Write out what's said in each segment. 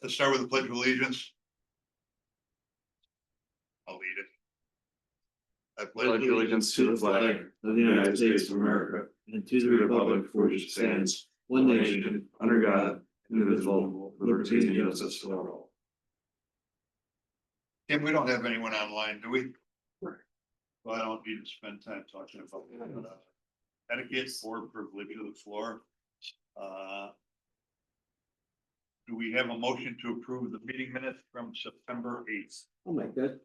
Let's start with the Pledge of Allegiance. I'll lead it. I Pledge allegiance to the flag of the United States of America and to the republic for which it stands, one nation, under God, indivisible, with liberty and justice for all. Tim, we don't have anyone online, do we? Well, I don't need to spend time talking about etiquette or privilege of the floor. Do we have a motion to approve the meeting minutes from September 8th? I'll make that.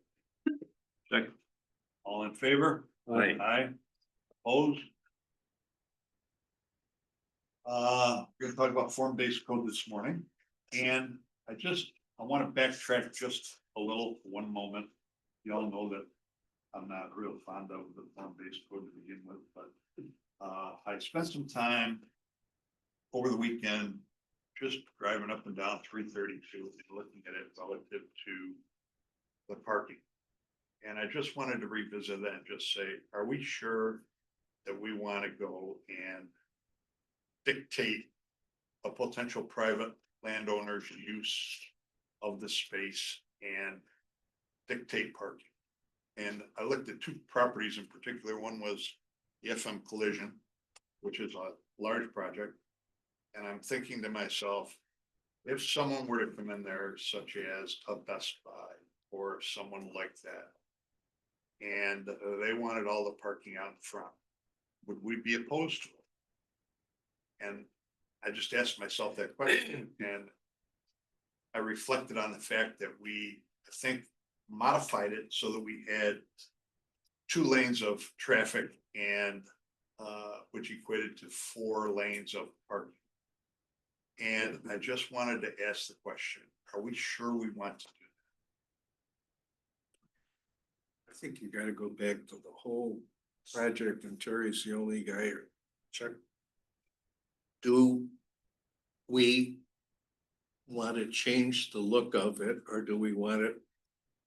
Second. All in favor? Aye. Aye. Opposed? We're gonna talk about form-based code this morning, and I want to backtrack just a little for one moment. You all know that I'm not real fond of the form-based code to begin with, but I spent some time over the weekend just driving up and down 332 and looking at it relative to the parking. And I just wanted to revisit that and just say, are we sure that we want to go and dictate a potential private landowner's use of the space and dictate parking? And I looked at two properties in particular. One was the FM Collision, which is a large project. And I'm thinking to myself, if someone were to come in there, such as a Best Buy or someone like that, and they wanted all the parking out in front, would we be opposed to it? And I just asked myself that question, and I reflected on the fact that we, I think, modified it so that we had 2 lanes of traffic and which equated to 4 lanes of parking. And I just wanted to ask the question, are we sure we want to do that? I think you gotta go back to the whole project, and Terry's the only guy here. Check. Do we want to change the look of it, or do we want it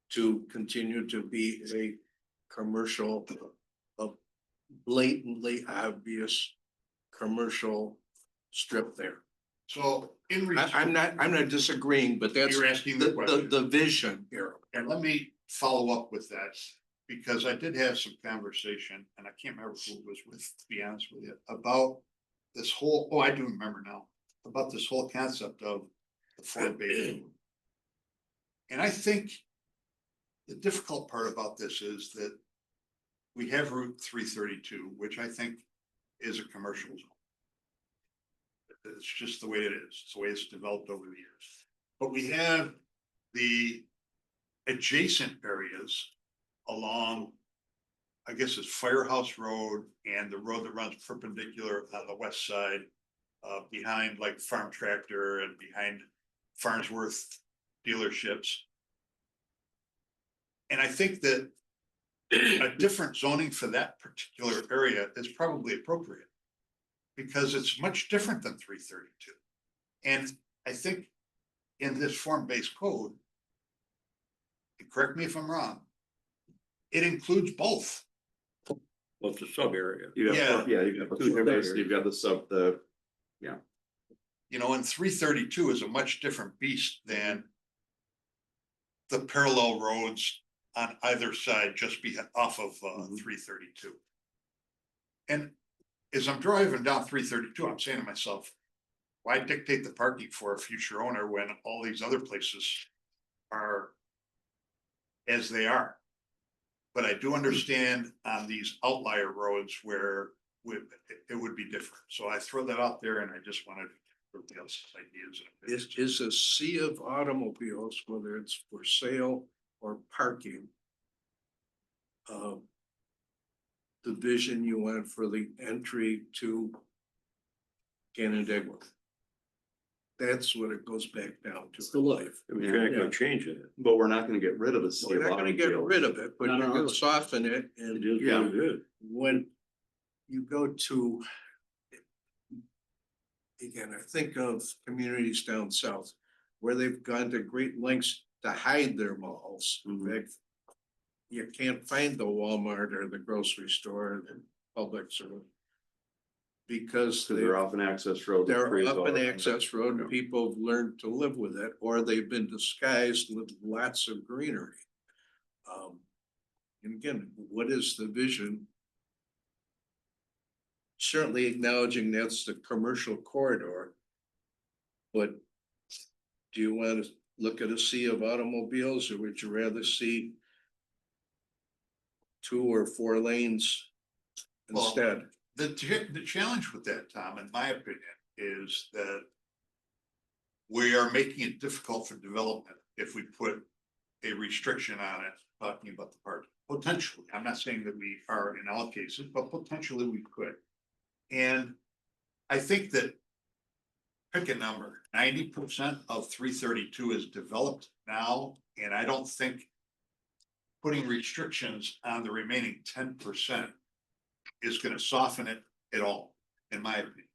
to continue to be a commercial, a blatantly obvious commercial strip there? So in I'm not disagreeing, but that's You're asking the question. the vision here. And let me follow up with that, because I did have some conversation, and I can't remember who it was with, to be honest with you, about this whole, I do remember now, about this whole concept of the form-based. And I think the difficult part about this is that we have Route 332, which I think is a commercial zone. It's just the way it is. It's the way it's developed over the years. But we have the adjacent areas along, I guess it's Firehouse Road and the road that runs perpendicular on the west side, behind like Farm Tractor and behind Farnsworth dealerships. And I think that a different zoning for that particular area is probably appropriate, because it's much different than 332. And I think in this form-based code, and correct me if I'm wrong, it includes both. Well, it's a sub area. Yeah. You've got 2 areas. You've got You know, and 332 is a much different beast than the parallel roads on either side, just be off of 332. And as I'm driving down 332, I'm saying to myself, why dictate the parking for a future owner when all these other places are as they are? But I do understand on these outlier roads where it would be different. So I throw that out there, and I just wanted to get everybody else's ideas. Is a sea of automobiles, whether it's for sale or parking, the vision you want for the entry to Canandaigua? That's what it goes back down to. It's the life. You're not gonna change it, but we're not gonna get rid of the. We're not gonna get rid of it, but No, you're no, gonna no. soften it, and Yeah. when you go to, again, I think of communities down south where they've gone to great lengths to hide their malls. In fact, you can't find the Walmart or the grocery store or the Publix or because Cause they're off an access road. that they're frees up all an the- access road and people have learned to live with it, or they've been disguised with lots of greenery. And again, what is the vision? Certainly acknowledging that's the commercial corridor. But do you want to look at a sea of automobiles, or would you rather see 2 or 4 lanes Well, instead? The challenge with that, Tom, in my opinion, is that we are making it difficult for development if we put a restriction on it, talking about the park. Potentially, I'm not saying that we are in all cases, but potentially we could. And I think that, pick a number, 90% of 332 is developed now, and I don't think putting restrictions on the remaining 10% is gonna soften it at all, in my opinion.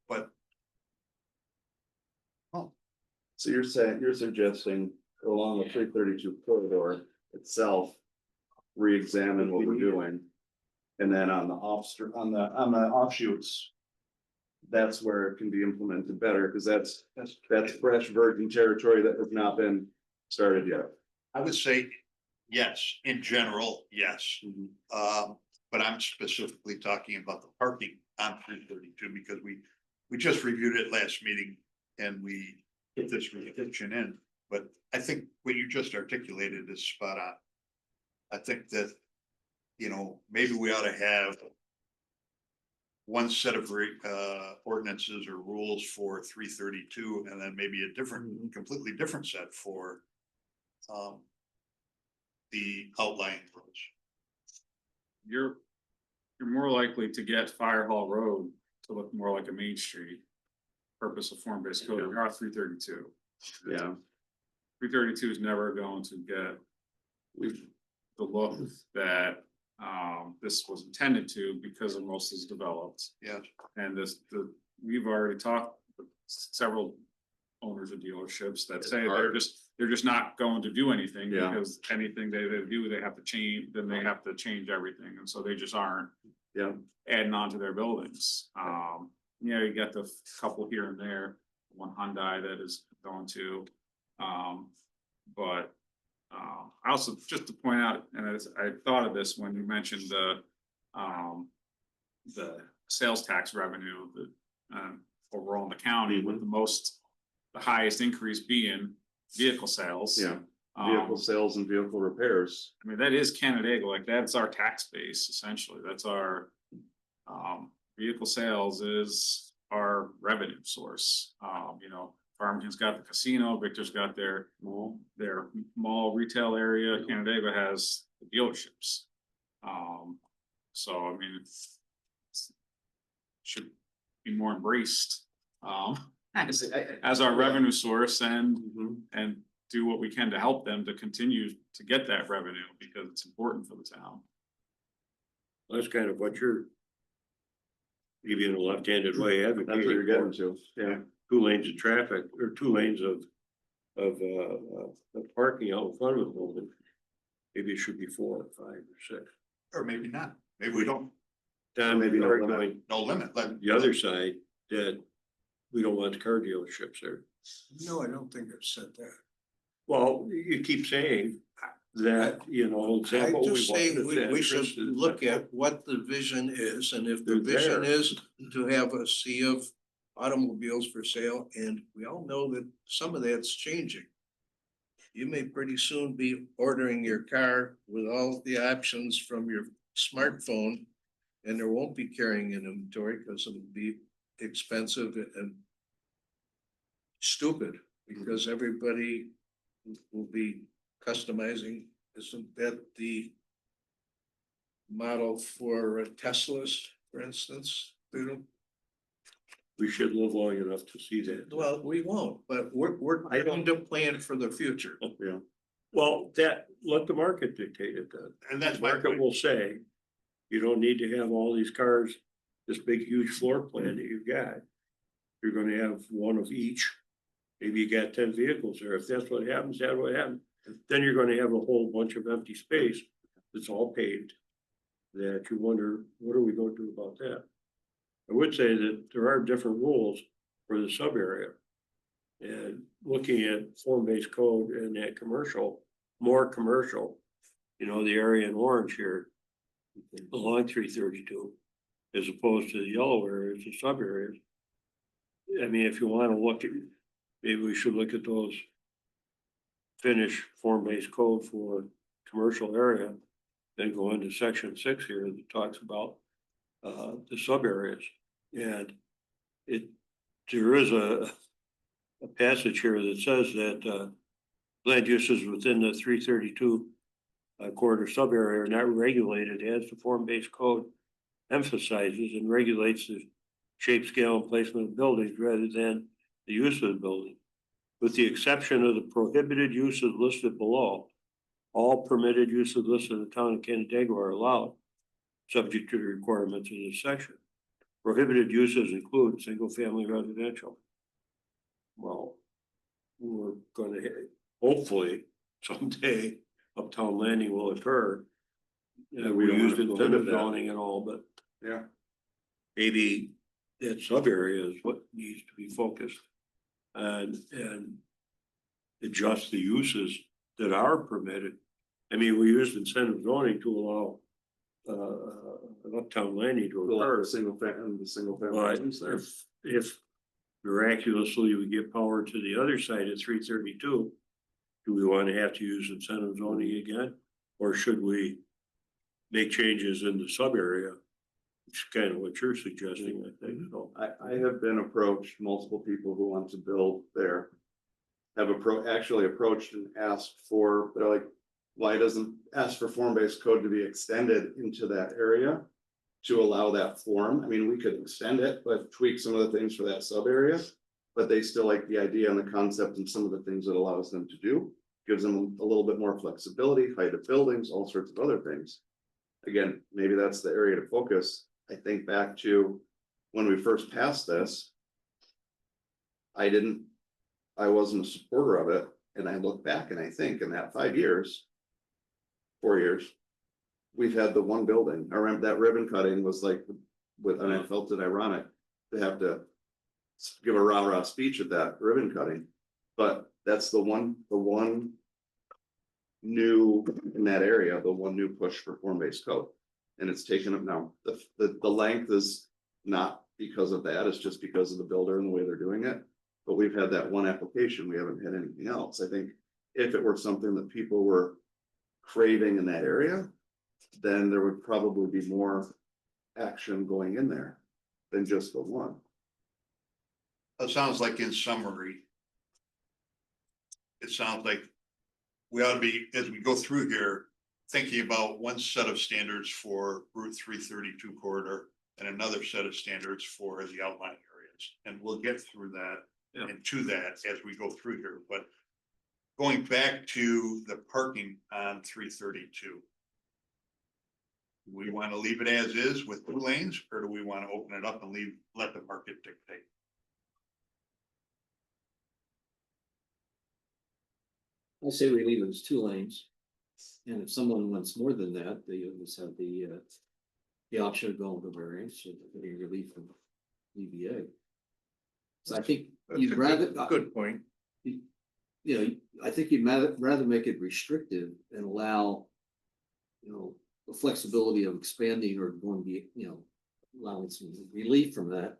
But So you're saying, you're suggesting along the 332 corridor itself, re-examine what we're doing. And then on the on the offshoots, that's where it can be implemented better, because that's fresh virgin territory that has not been started yet. I would say, yes, in general, yes. But I'm specifically talking about the parking on 332 because we just reviewed it last meeting and we put this restriction in. But I think what you just articulated is spot on. I think that, you know, maybe we ought to have one set of ordinances or rules for 332 and then maybe a different, completely different set for the outlying roads. You're more likely to get Fire Hall Road to look more like a main street. Purpose of form-based code, than R 332. Yeah. 332 is never going to get the look that this was intended to because of most is developed. Yeah. And we've already talked with several owners of dealerships that say they're just not going to do anything. Yeah. Because anything they do, they have to change, then they have to change everything, and so they just aren't adding on to their buildings. Yeah, you got the couple here and there, one Hyundai that is going to, but I also, just to point out, and I thought of this when you mentioned the sales tax revenue that overall in the county with the highest increase being vehicle sales. Yeah. Vehicle sales and vehicle repairs. I mean, that is Canandaigua, like that's our tax base, essentially. That's our vehicle sales is our revenue source. You know, Farmington's got the casino, Victor's got their mall retail area, Canandaigua has the dealerships. So I mean, it's should be more embraced as our revenue source and do what we can to help them to continue to get that revenue because it's important for the town. That's kind of what you're. Maybe in a left-handed way, That's what you're getting to. Yeah. 2 lanes of traffic or 2 lanes of parking out in front of the building. Maybe it should be 4 or 5 or 6. Or maybe not, maybe we don't, Don, Maybe maybe no arguing no limit. the other side that we don't want the car dealerships there. No, I don't think I've said that. Well, you keep saying that, you know. I example, just want say is that we should Chris is- look at what the vision is, and if the They're vision there. is to have a sea of automobiles for sale, and we all know that some of that's changing. You may pretty soon be ordering your car with all the options from your smartphone, and there won't be carrying an inventory because it'll be expensive and stupid, because everybody will be customizing. Isn't that the model for Teslas, for instance? They don't, We should live long enough to see that. well, we won't, but we're I don't- going to plan for the future. Yeah. Well, let the market dictate it then. And that's The my market point. will say, you don't need to have all these cars, this big huge floor plan that you've got. You're gonna have one of each. Maybe you got 10 vehicles there. If that's what happens, that's what happens. Then you're gonna have a whole bunch of empty space that's all paved. That you wonder, what are we gonna do about that? I would say that there are different rules for the sub area. And looking at form-based code and that commercial, more commercial, you know, the area in orange here. Along 332, as opposed to the yellow areas, the sub areas. I mean, if you wanna look at, maybe we should look at those. Finish form-based code for commercial area, then go into section 6 here that talks about. The sub areas, and there is a passage here that says that, land uses within the 332. Corridor sub area are not regulated as the form-based code emphasizes and regulates the shape, scale, and placement of buildings rather than the use of the building. With the exception of the prohibited uses listed below, all permitted uses listed in the town of Canandaigua are allowed, subject to the requirements of this section. Prohibited uses include single-family residential. Well, we're gonna, hopefully someday, uptown landing will occur. Yeah, We we don't used wanna incentive prohibit that. zoning and all, but Yeah. maybe that sub area is what needs to be focused. And adjust the uses that are permitted. I mean, we used incentive zoning to allow an uptown landing to occur. The single family But homes there. if miraculously we get power to the other side at 332, do we want to have to use incentive zoning again? Or should we make changes in the sub area? Which is kind of what you're suggesting, I think, so. I have been approached, multiple people who want to build there. Have actually approached and asked for, they're like, why doesn't ask for form-based code to be extended into that area? To allow that form, I mean, we could extend it, but tweak some of the things for that sub area. But they still like the idea and the concept and some of the things it allows them to do. Gives them a little bit more flexibility, height of buildings, all sorts of other things. Again, maybe that's the area to focus. I think back to when we first passed this. I wasn't a supporter of it, and I look back and I think in that 5 years. 4 years. We've had the one building. I remember that ribbon cutting was like, and I felt it ironic to have to. Give a rah-rah speech at that ribbon cutting, but that's the one new in that area, the one new push for form-based code. And it's taken up now, the length is not because of that, it's just because of the builder and the way they're doing it. But we've had that one application, we haven't had anything else. I think if it were something that people were craving in that area, then there would probably be more action going in there than just the one. It sounds like in summary. It sounds like we ought to be, as we go through here, thinking about one set of standards for Route 332 corridor and another set of standards for the outlying areas. And we'll get through that and to that as we go through here, but going back to the parking on 332. We want to leave it as is with 2 lanes, or do we want to open it up and let the market dictate? I say we leave it as 2 lanes. And if someone wants more than that, they always have the option of going to variance or getting relief from EBA. So I think you'd rather. Good point. You know, I think you'd rather make it restrictive and allow, the flexibility of expanding or going to be, allowing some relief from that,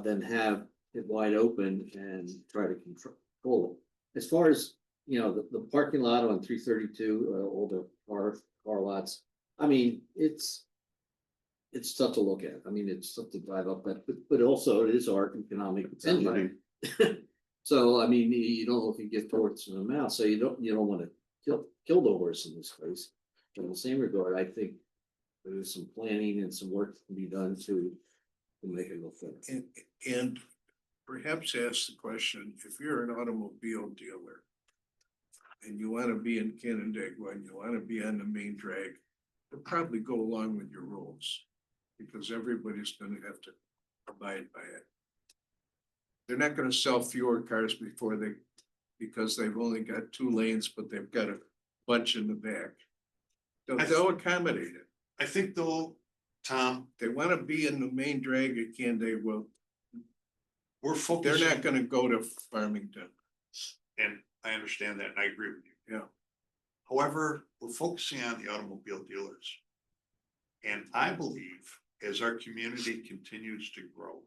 than have it wide open and try to control it. As far as, the parking lot on 332, all the car lots, I mean, it's tough to look at. I mean, it's tough to drive up, but also it is our economic engine. So, I mean, you don't know if you get towards the mouth, so you don't want to kill the horse in this case. In the same regard, I think there's some planning and some work that can be done to make it go forward. And perhaps ask the question, if you're an automobile dealer. And you want to be in Canandaigua and you want to be on the main drag, you'll probably go along with your rules. Because everybody's going to have to abide by it. They're not going to sell fewer cars because they've only got 2 lanes, but they've got a bunch in the back. They'll accommodate it. I think they'll Tom, They wanna be in the main drag again, they will, we're they're focusing. not gonna go to Farmington. And I understand that, and I agree with you. Yeah. However, we're focusing on the automobile dealers. And I believe as our community continues to grow,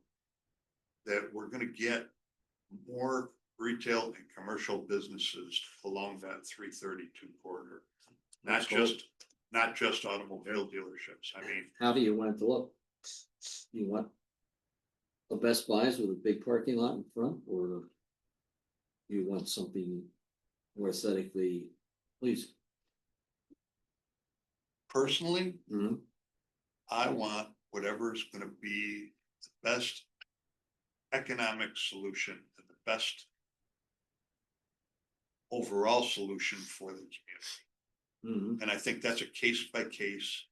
that we're gonna get more retail and commercial businesses along that 332 corridor. Not just automobile dealerships. I mean, How do you want it to look? You want a Best Buys with a big parking lot in front, or you want something more aesthetically pleasing? personally, Mhm. I want whatever is gonna be the best economic solution and the best overall solution for the community. Mhm. And I think that's a case by case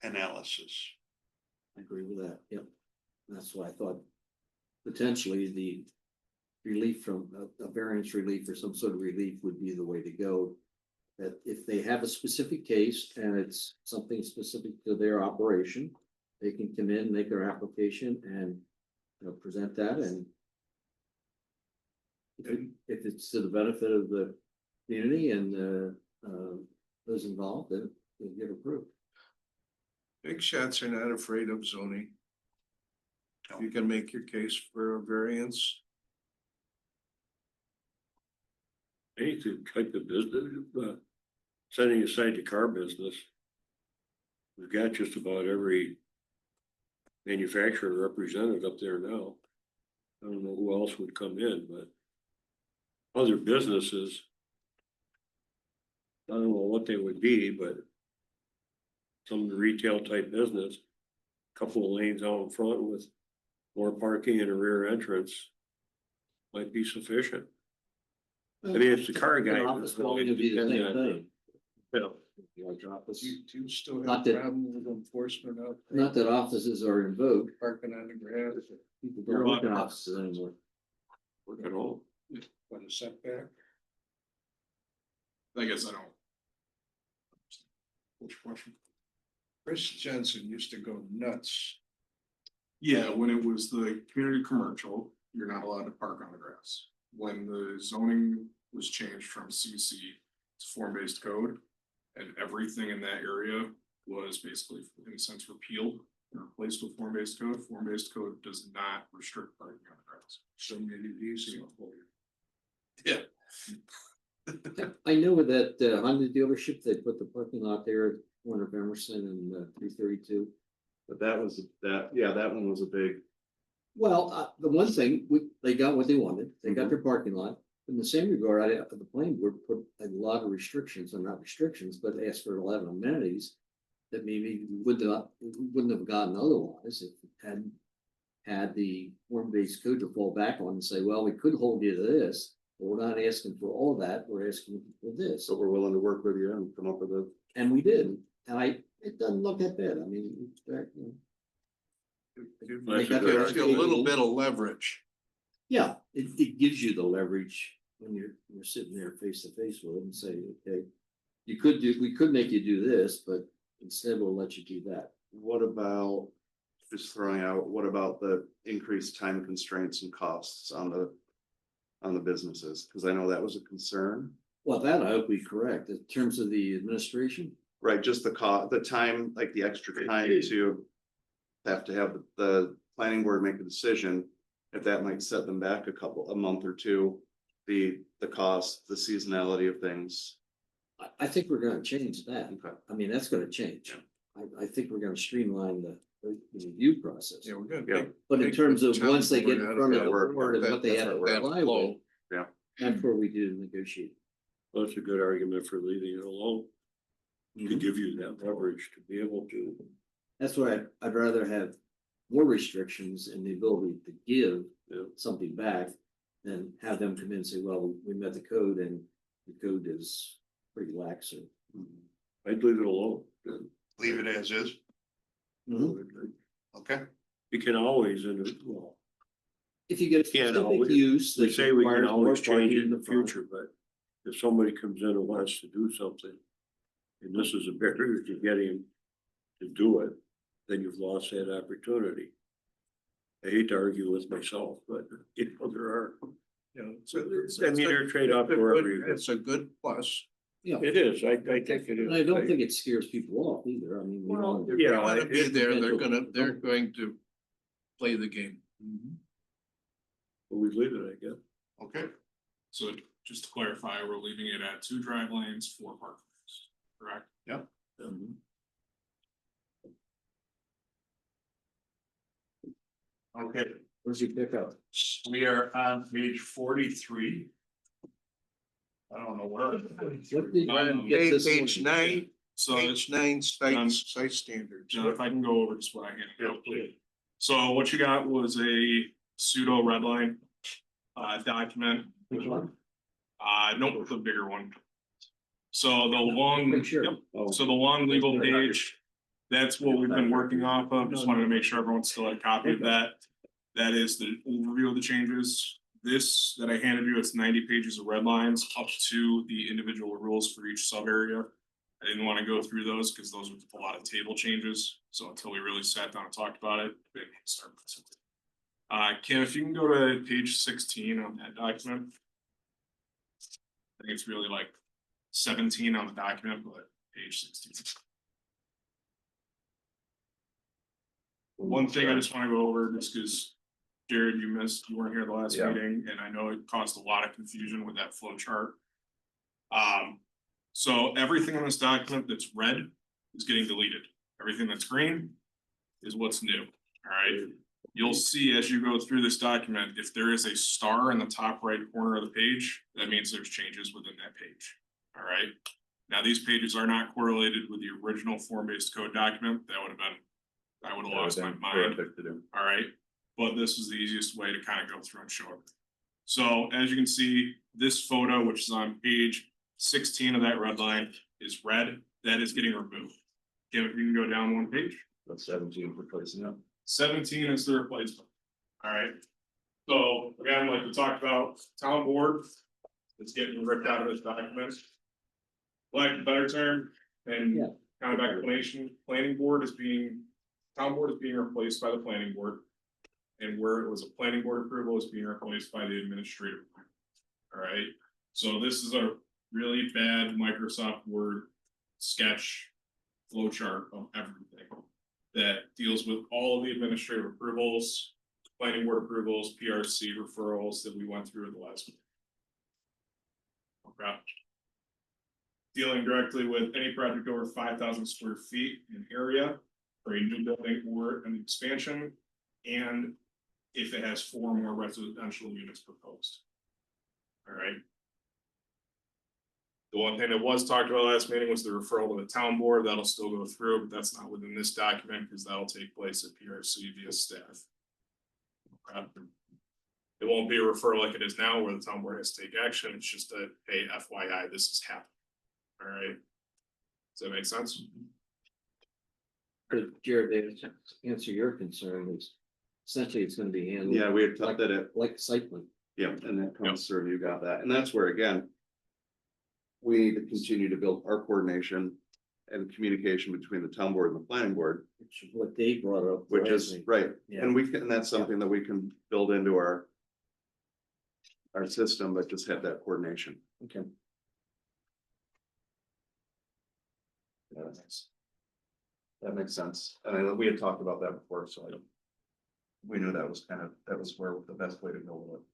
analysis. I agree with that, yep. That's why I thought potentially the relief from a variance relief or some sort of relief would be the way to go. That if they have a specific case and it's something specific to their operation, they can come in, make their application and, present that and if it's to the benefit of the community and, those involved, then it'll get approved. Big shots are not afraid of zoning. You can make your case for a variance. Anything type of business, setting aside the car business. We've got just about every manufacturer represented up there now. I don't know who else would come in, but other businesses. I don't know what they would be, but some retail type business, couple of lanes out in front with more parking and a rear entrance might be sufficient. I mean, it's the car guy. An office building would be the same thing. Yeah. Large office. Do you still Not have that- a problem with enforcement out there? Not that offices are in vogue. Parking on the grass, People don't work in offices anymore. Work at home. what a setback. I guess I don't. Which question? Chris Jensen used to go nuts. Yeah, when it was the community commercial, you're not allowed to park on the grass. When the zoning was changed from CC to form-based code. And everything in that area was basically, in a sense, repealed and replaced with form-based code. Form-based code does not restrict parking on the grass. So made it easy. Yeah. I know with that Honda dealership, they put the parking lot there at corner of Emerson and 332. But that one was a big, Well, the one thing, they got what they wanted, they got their parking lot. In the same regard, the planning board put a lot of restrictions, or not restrictions, but asked for 11 amenities. That maybe we wouldn't have gotten otherwise if it hadn't had the form-based code to fall back on and say, well, we could hold you to this. But we're not asking for all that, we're asking for this. so we're willing to work with you and come up with a. And we did, and it doesn't look that bad, I mean, That's got a their good Gives you a little bit of leverage. yeah, it gives you the leverage when you're sitting there face to face with it and say, okay, we could make you do this, but instead we'll let you do that. What about, just throwing out, what about the increased time constraints and costs on the businesses? Cause I know that was a concern. Well, that I hope we correct, in terms of the administration. Right, just the time, like the extra time to have the planning board make a decision. If that might set them back a month or two, the cost, the seasonality of things. I think we're gonna change that. Okay. I mean, that's gonna change. I think we're gonna streamline the review process. Yeah, we're gonna. Yeah. But in terms of Town once they get in board front of out the of board and that- what they have to that comply flow. with. Yeah. That's where we do negotiate. Well, that's a good argument for leaving it alone. To give you that leverage to be able to. That's why I'd rather have more restrictions and the ability to give Yeah. something back than have them come in and say, well, we met the code and the code is pretty lax or. I'd leave it alone. Leave it as is, okay? You can always, well, If you get a Can't specific always- use. we that say we can requires more always change parking it in the front, future, but if somebody comes in and wants to do something. And this is a barrier to getting to do it, then you've lost that opportunity. I hate to argue with myself, but you know, there are, You know, so I mean, there are trade-offs wherever you go. it's a good plus. Yeah, It is, I think it is. and I don't think it scares people off either, I mean. we Well, don't- if Yeah, they wanna it- be it's there, potential. they're going to play the game. We leave it, I guess. Okay, So just to clarify, we're leaving it at 2 drive lanes, 4 parking lanes, correct? okay, Where's your pickup? we are on page 43. I don't know where. What did- Um, get this Page one? 9, So page 9, site standards. John, if I can go over just what I handed out, please. So what you got was a pseudo red line document. Which one? No, the bigger one. So the long, Make sure. yep, so the long legal page, that's what we've been working off of. Just wanted to make sure everyone still had a copy of that. That is the overview of the changes. This that I handed you, it's 90 pages of red lines up to the individual rules for each sub area. I didn't want to go through those because those were a lot of table changes. So until we really sat down and talked about it, we didn't start. Kim, if you can go to page 16 on that document. I think it's really like 17 on the document, but page 16. One thing I just want to go over, just because Jared, you weren't here the last Yeah. meeting, and I know it caused a lot of confusion with that flow chart. So everything on this document that's red is getting deleted. Everything that's green is what's new, all right? You'll see as you go through this document, if there is a star in the top right corner of the page, that means there's changes within that page, all right? Now, these pages are not correlated with the original form-based code document. That would have been, I would have lost my mind. Perfect to do. All right, but this is the easiest way to kind of go through and show it. So as you can see, this photo, which is on page 16 of that red line, is red. That is getting removed. Kim, if you can go down one page. That's 17 replacing it. 17 is the replacement. All right. So again, like we talked about, town board is getting ripped out of this document. Like a better term and Yeah. kind of explanation, planning board is being, town board is being replaced by the planning board. And where it was a planning board approval is being replaced by the administrative. All right, so this is a really bad Microsoft Word sketch flow chart of everything that deals with all of the administrative approvals, planning board approvals, PRC referrals that we went through in the last meeting. Okay. Dealing directly with any project over 5,000 square feet in area for a new building or an expansion, and if it has 4 more residential units proposed. All right. The one thing that was talked about last meeting was the referral to the town board. That'll still go through, but that's not within this document because that'll take place at PRC via staff. Okay. It won't be a referral like it is now where the town board has to take action. It's just a, hey, FYI, this is happening. All right. Does that make sense? Jared, to answer your concern is essentially it's gonna be handled. Yeah, we had talked that it, Like site plan. yeah, and that comes through, you got that, and that's where, again. We need to continue to build our coordination and communication between the town board and the planning board, Which is what they brought up. which last is, week. right, Yeah. and we can, and that's something that we can build into our. Our system, but just have that coordination. Okay. Yeah, that makes sense, and I know we had talked about that before, so I. We knew that was kind of, that was where the best way to go with it.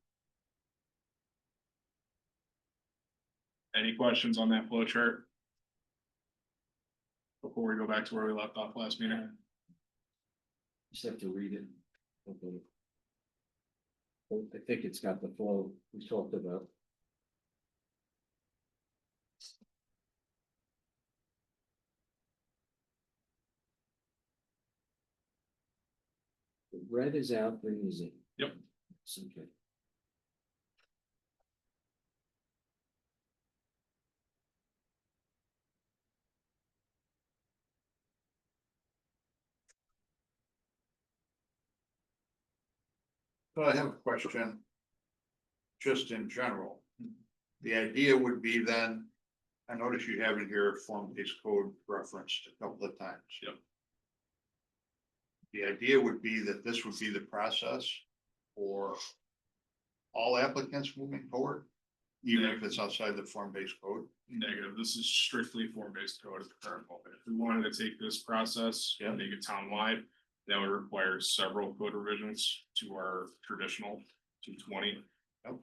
Any questions on that flow chart? Before we go back to where we left off last meeting? Just have to read it. Okay. Well, I think it's got the flow we talked about. The red is out, green is in. Yep. It's okay. So I have a question. Just in general, the idea would be then, I notice you have in here form-based code referenced a couple of times. Yep. the idea would be that this would be the process for all applicants moving forward, even if it's outside the form-based code. Negative, this is strictly form-based code at the current moment. If we wanted to take this process and make it townwide, that would require several code revisions to our traditional 220. Yep.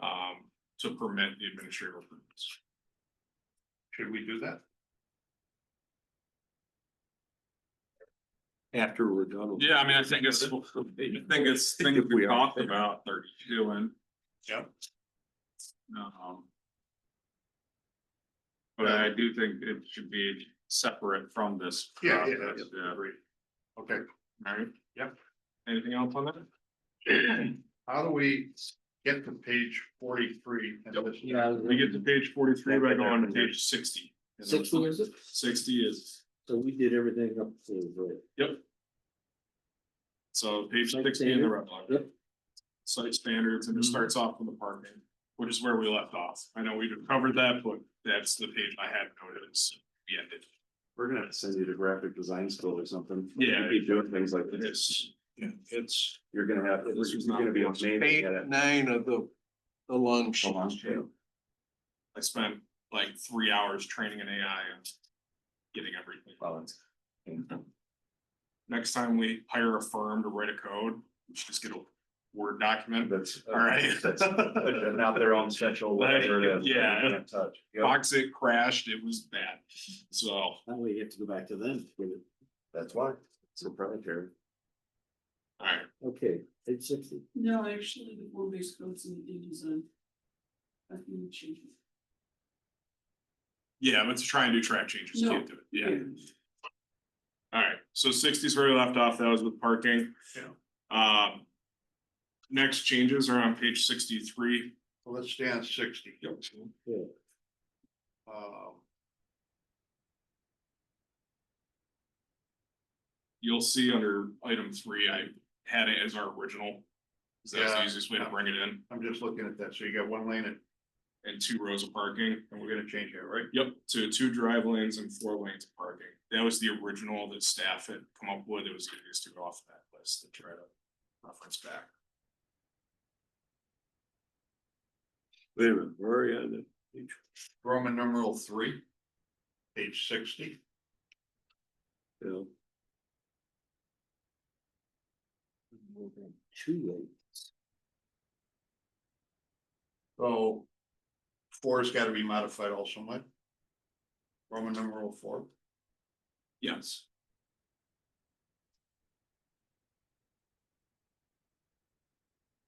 To permit the administrative approvals. Should we do that? After we're done. with Yeah, I mean, I think it's things we talked about 32 and. Yep. But I do think it should be separate from this. Yeah, process, yeah, agreed. Okay, All right. Yep. Anything else on that? how do we get to page 43? Yeah. We get to page 43 by going to page 60. 60 is it? 60 is, So we did everything up to, right? yep. So page Site 60 in the standard. red line. Yep. Site standards, and it Mhm. starts off with the parking, which is where we left off. I know we've covered that, but that's the page I had noted as we ended. We're gonna have to send you to graphic design school or something. Yeah. You keep doing things like this, It's, Yeah, it's you're gonna have, This is you're gonna be not- amazing eight, at it. 9 of the lunch. I spent like 3 hours training an AI and getting everything. Next time we hire a firm to write a code, we should just get a Word document. That's. All right. That's not their own special whatever it is. Yeah. You can't touch. Yep. Box it crashed, it was bad. So, Now we have to go back to them. That's why, it's proprietary. all right, Okay, page 60. No, actually, the form-based codes in design. I can change it. yeah, but to try and do track changes, you No. can't do it, yeah. All right, so 60 is where we left off, that was with parking. Yeah. Next changes are on page 63. Well, let's stay on 60. Yeah. Um, You'll see under item 3, I had it as our original. 'Cause that's the Yeah. easiest way to bring it in, I'm just looking at that. So you got 1 lane and 2 rows of parking. and we're gonna change that, right? Yep, to 2 drive lanes and 4 lanes of parking. That was the original that staff had come up with. It was easiest to go off that list to try to reference back. Wait a minute, where are you on the page? Roman numeral 3, page 60. Yeah. Two lanes. So 4 has got to be modified also, Mike. Roman numeral 4. Yes.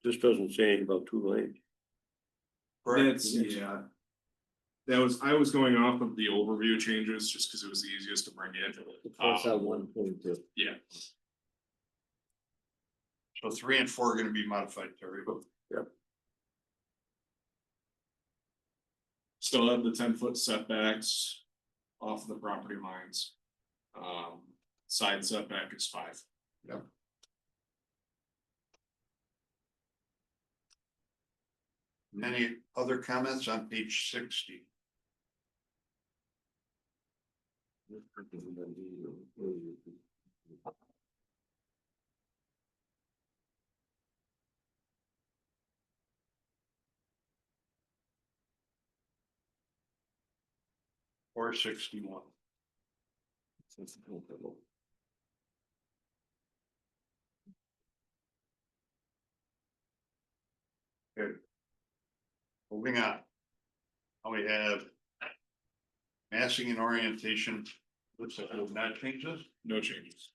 This doesn't say anything about 2 lanes. That's, yeah. I was going off of the overview changes just because it was the easiest to bring in. Cross out 1.2. Yeah, So 3 and 4 are gonna be modified, Terry. still have the 10-foot setbacks off the property lines. Side setback is 5. Any other comments on page 60? Or 61? Good. Moving on. Now we have massing and orientation. Looks like we'll not change this. No changes.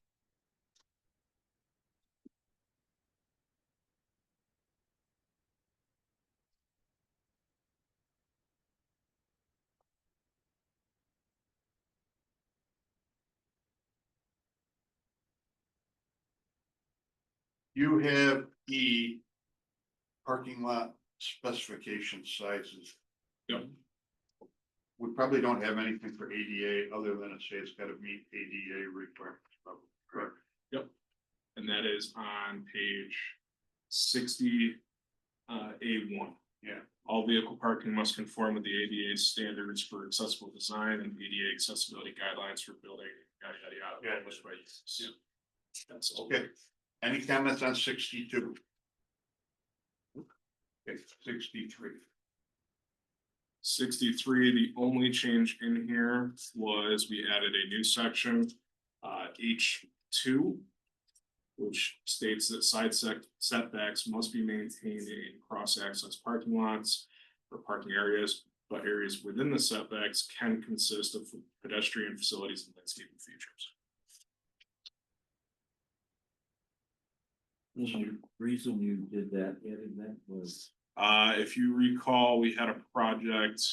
You have the parking lot specification sizes. Yep. We probably don't have anything for ADA other than to say it's gotta meet ADA requirements. Correct. And that is on page 60, A1. Yeah. All vehicle parking must conform with the ADA standards for accessible design and ADA accessibility guidelines for building, yada, yada, yada. Yeah. published by use. That's all. Okay, Any comments on 62? Okay, 63. 63, the only change in here was we added a new section, H2. Which states that setbacks must be maintained in cross-access parking lots or parking areas, but areas within the setbacks can consist of pedestrian facilities and landscaping features. The reason you did that, added that was. If you recall, we had a project,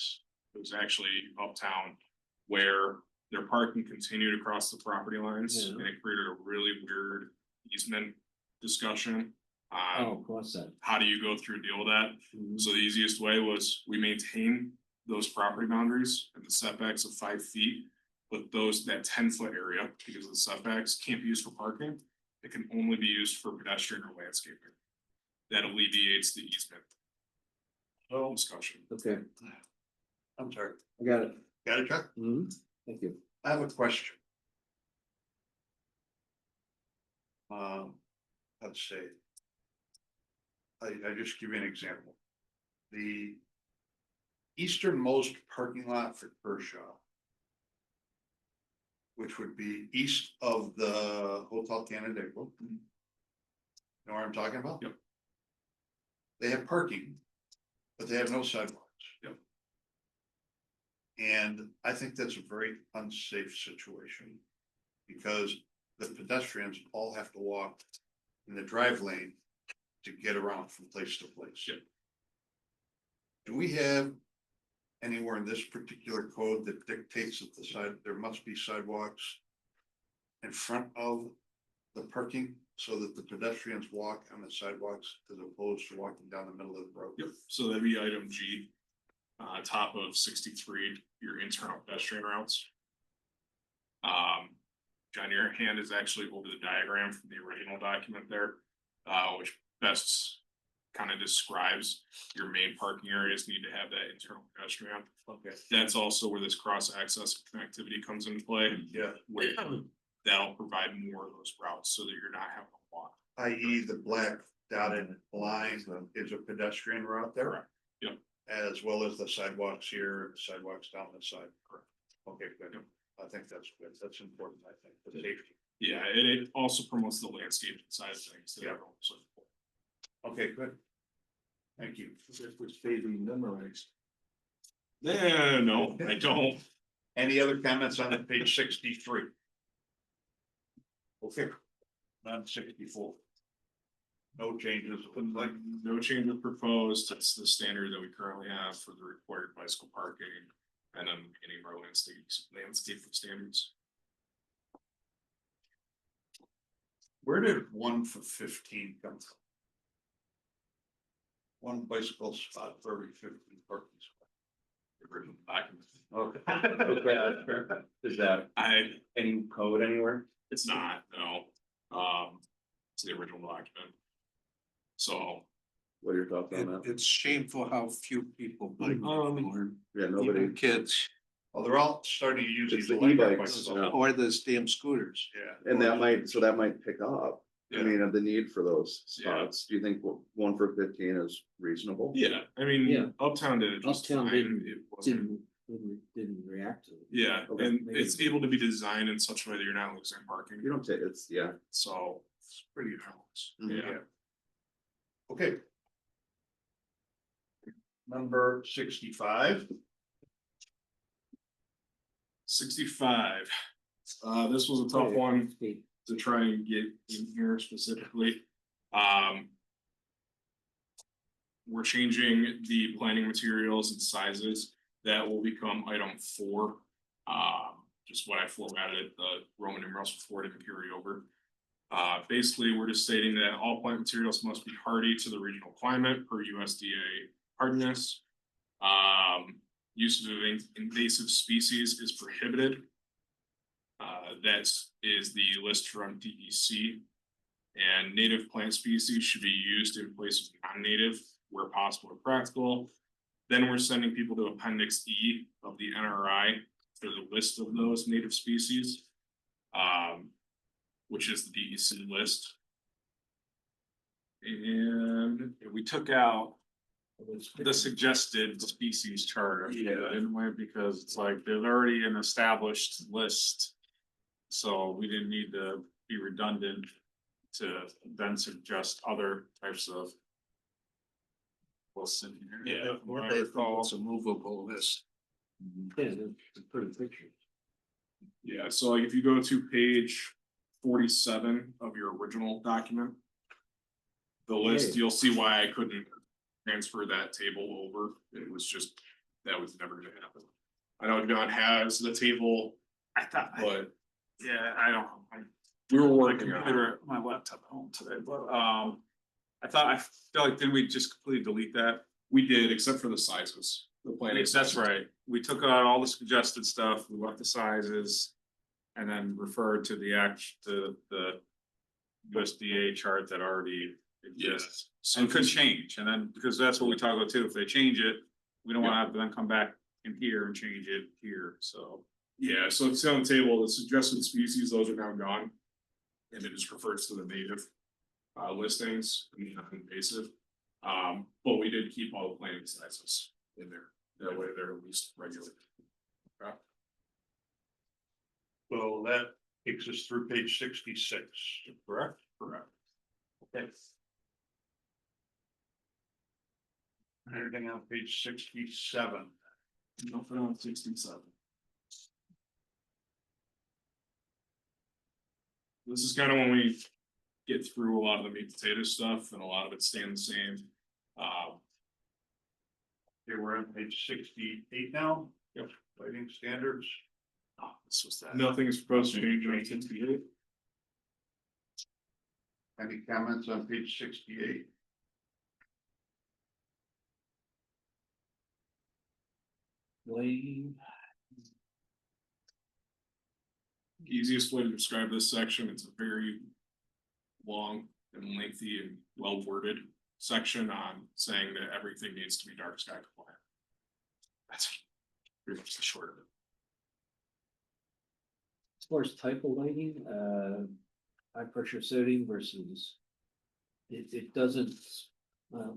it was actually uptown, where their parking continued across the property lines, Yeah. and it created a really weird easement discussion. Oh, cross that. How do you go through and deal with that? Mhm. So the easiest way was we maintain those property boundaries and the setbacks of 5 feet. But that 10-foot area, because the setbacks can't be used for parking, it can only be used for pedestrian or landscaping. That alleviates the easement So, discussion. Okay, I'm sorry, I got it. got it, Chuck? Thank you. I have a question. Let's see. I just give you an example. The easternmost parking lot for Kershaw, which would be east of the Hotel Canada. You know what I'm talking about? Yep. They have parking, but they have no sidewalks. Yep. And I think that's a very unsafe situation. Because the pedestrians all have to walk in the drive lane to get around from place to place. Yep. Do we have anywhere in this particular code that dictates that there must be sidewalks in front of the parking so that the pedestrians walk on the sidewalks as opposed to walking down the middle of the road? Yep, so that'd be item G. Top of 63, your internal pedestrian routes. John, your hand is actually over the diagram from the original document there, which best kind of describes your main parking areas need to have that internal pedestrian. Okay. That's also where this cross-access connectivity comes into play, Yeah, where that'll provide more of those routes so that you're not having to walk. i.e. the black dotted line is a pedestrian route there. Correct. Yep. As well as the sidewalks here, the sidewalks down the side. Correct. Okay, good. Yep. I think that's good. That's important, I think, for safety. Yeah, it also promotes the landscape side of things. That Yeah. everyone was looking for. Okay, good. Thank you. Memorized. No, I don't. Any other comments on page 63? Okay, on 64. No changes, it looks like. No changes proposed. It's the standard that we currently have for the required bicycle parking and then any of our landscape standards. Where did 1 for 15 come from? One bicycle spot for every 15 parking spot. The original document. Okay. Is that any code anywhere? It's not, no. It's the original document. So, What are your thoughts on that? It's shameful how few people bike, Yeah, nobody, even kids, Oh, they're all starting to use It's these the electric e-bikes, bicycles. yeah. or those damn scooters. Yeah. and that might pick up. I Yeah. mean, of the need for those Yeah. spots. Do you think 1 for 15 is reasonable? yeah, I mean, Yeah. Uptown did it just Uptown fine. It wasn't. Didn't react to it. Yeah, Okay. and it's able to be designed in such a way that you're not losing parking. You don't take, it's, yeah. So it's pretty harmless. Mhm. Yeah. Okay. Number 65. 65. This was a tough one to try and get in here specifically. We're changing the planning materials and sizes. That will become item 4. Just what I formatted it, the Roman numerals before didn't carry over. Basically, we're just stating that all plant materials must be hardy to the regional climate per USDA hardiness. Use of invasive species is prohibited. That is the list from DEC. And native plant species should be used in place of non-native where possible or practical. Then we're sending people to Appendix E of the NRI for the list of those native species, which is the DEC list. And we took out the suggested species chart, didn't we? Because it's like, there's already an established list. So we didn't need to be redundant to then suggest other types of. What's in here? Yeah, what I call it's a movable list. Yeah, it's pretty picture. Yeah, so like if you go to page 47 of your original document. The list, Okay. you'll see why I couldn't transfer that table over. It was just, that was never gonna happen. I know John has the table, I thought, but yeah, I don't, we were my working on it. computer, my laptop at home today, but I feel like, didn't we just completely delete that? We did, except for the sizes, the planning. Yes, that's right. We took out all the suggested stuff, we left the sizes. And then referred to the USDA chart that already exists. And could change, and then, because that's what we talk about too, if they change it, we don't wanna have to then come back in here and change it here, so. Yeah, so it's on the table, the suggested species, those are now gone. And it just refers to the native listings, invasive. But we did keep all the planting sizes in there, that way they're at least regulated. Okay. So that takes us through page 66, correct? Correct. Okay. Anything on page 67? Nothing on 67. This is kind of when we get through a lot of the meat and potato stuff and a lot of it staying the same. Okay, we're on page 68 now. Yep. Lighting standards. Oh, this was that. Nothing is supposed to change on 68. Any comments on page 68? Lane. Easiest way to describe this section, it's a very long and lengthy and well worded section on saying that everything needs to be dark sky compliant. That's pretty much the short of it. As far as type of lighting, high pressure sodium versus. It doesn't,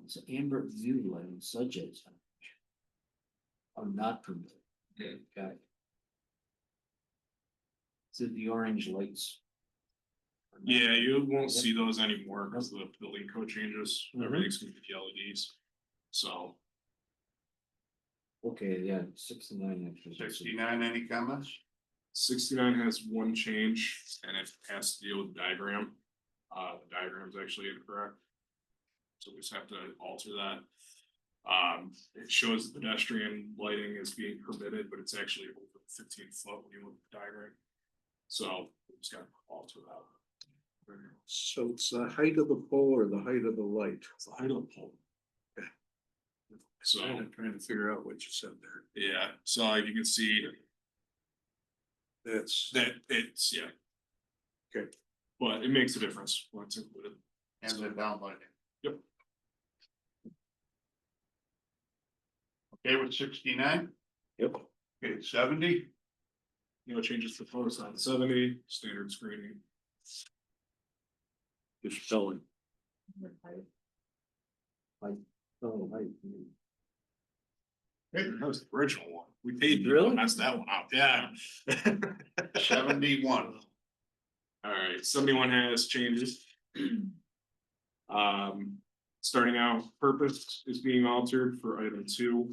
it's amber view lighting such as. Are not permitted. Okay. So the orange lights. are not Yeah, you permitted. won't see those anymore because the building code changes, Mhm. everything's gonna be LEDs. So Okay, yeah, 69 actually. 69, any comments? 69 has one change and it has to deal with the diagram. The diagram's actually incorrect. So we just have to alter that. It shows the pedestrian lighting is being permitted, but it's actually over 15 foot when you look at the diagram. So we just gotta alter that. So it's the height of the pole or the height of the light? It's the height of the pole. So, I'm trying to figure out what you said there. yeah, so like you can see That's, that it's, yeah. Okay. But it makes a difference when it's included. And the downlighting. Yep. Okay with 69? Yep. Okay, 70? No changes proposed on 70, standard screening. Just spelling. Oh, right. That was the original one. We paid you Really? to mess that one up, yeah. 71. All right, 71 has changes. Starting out, purpose is being altered for item 2.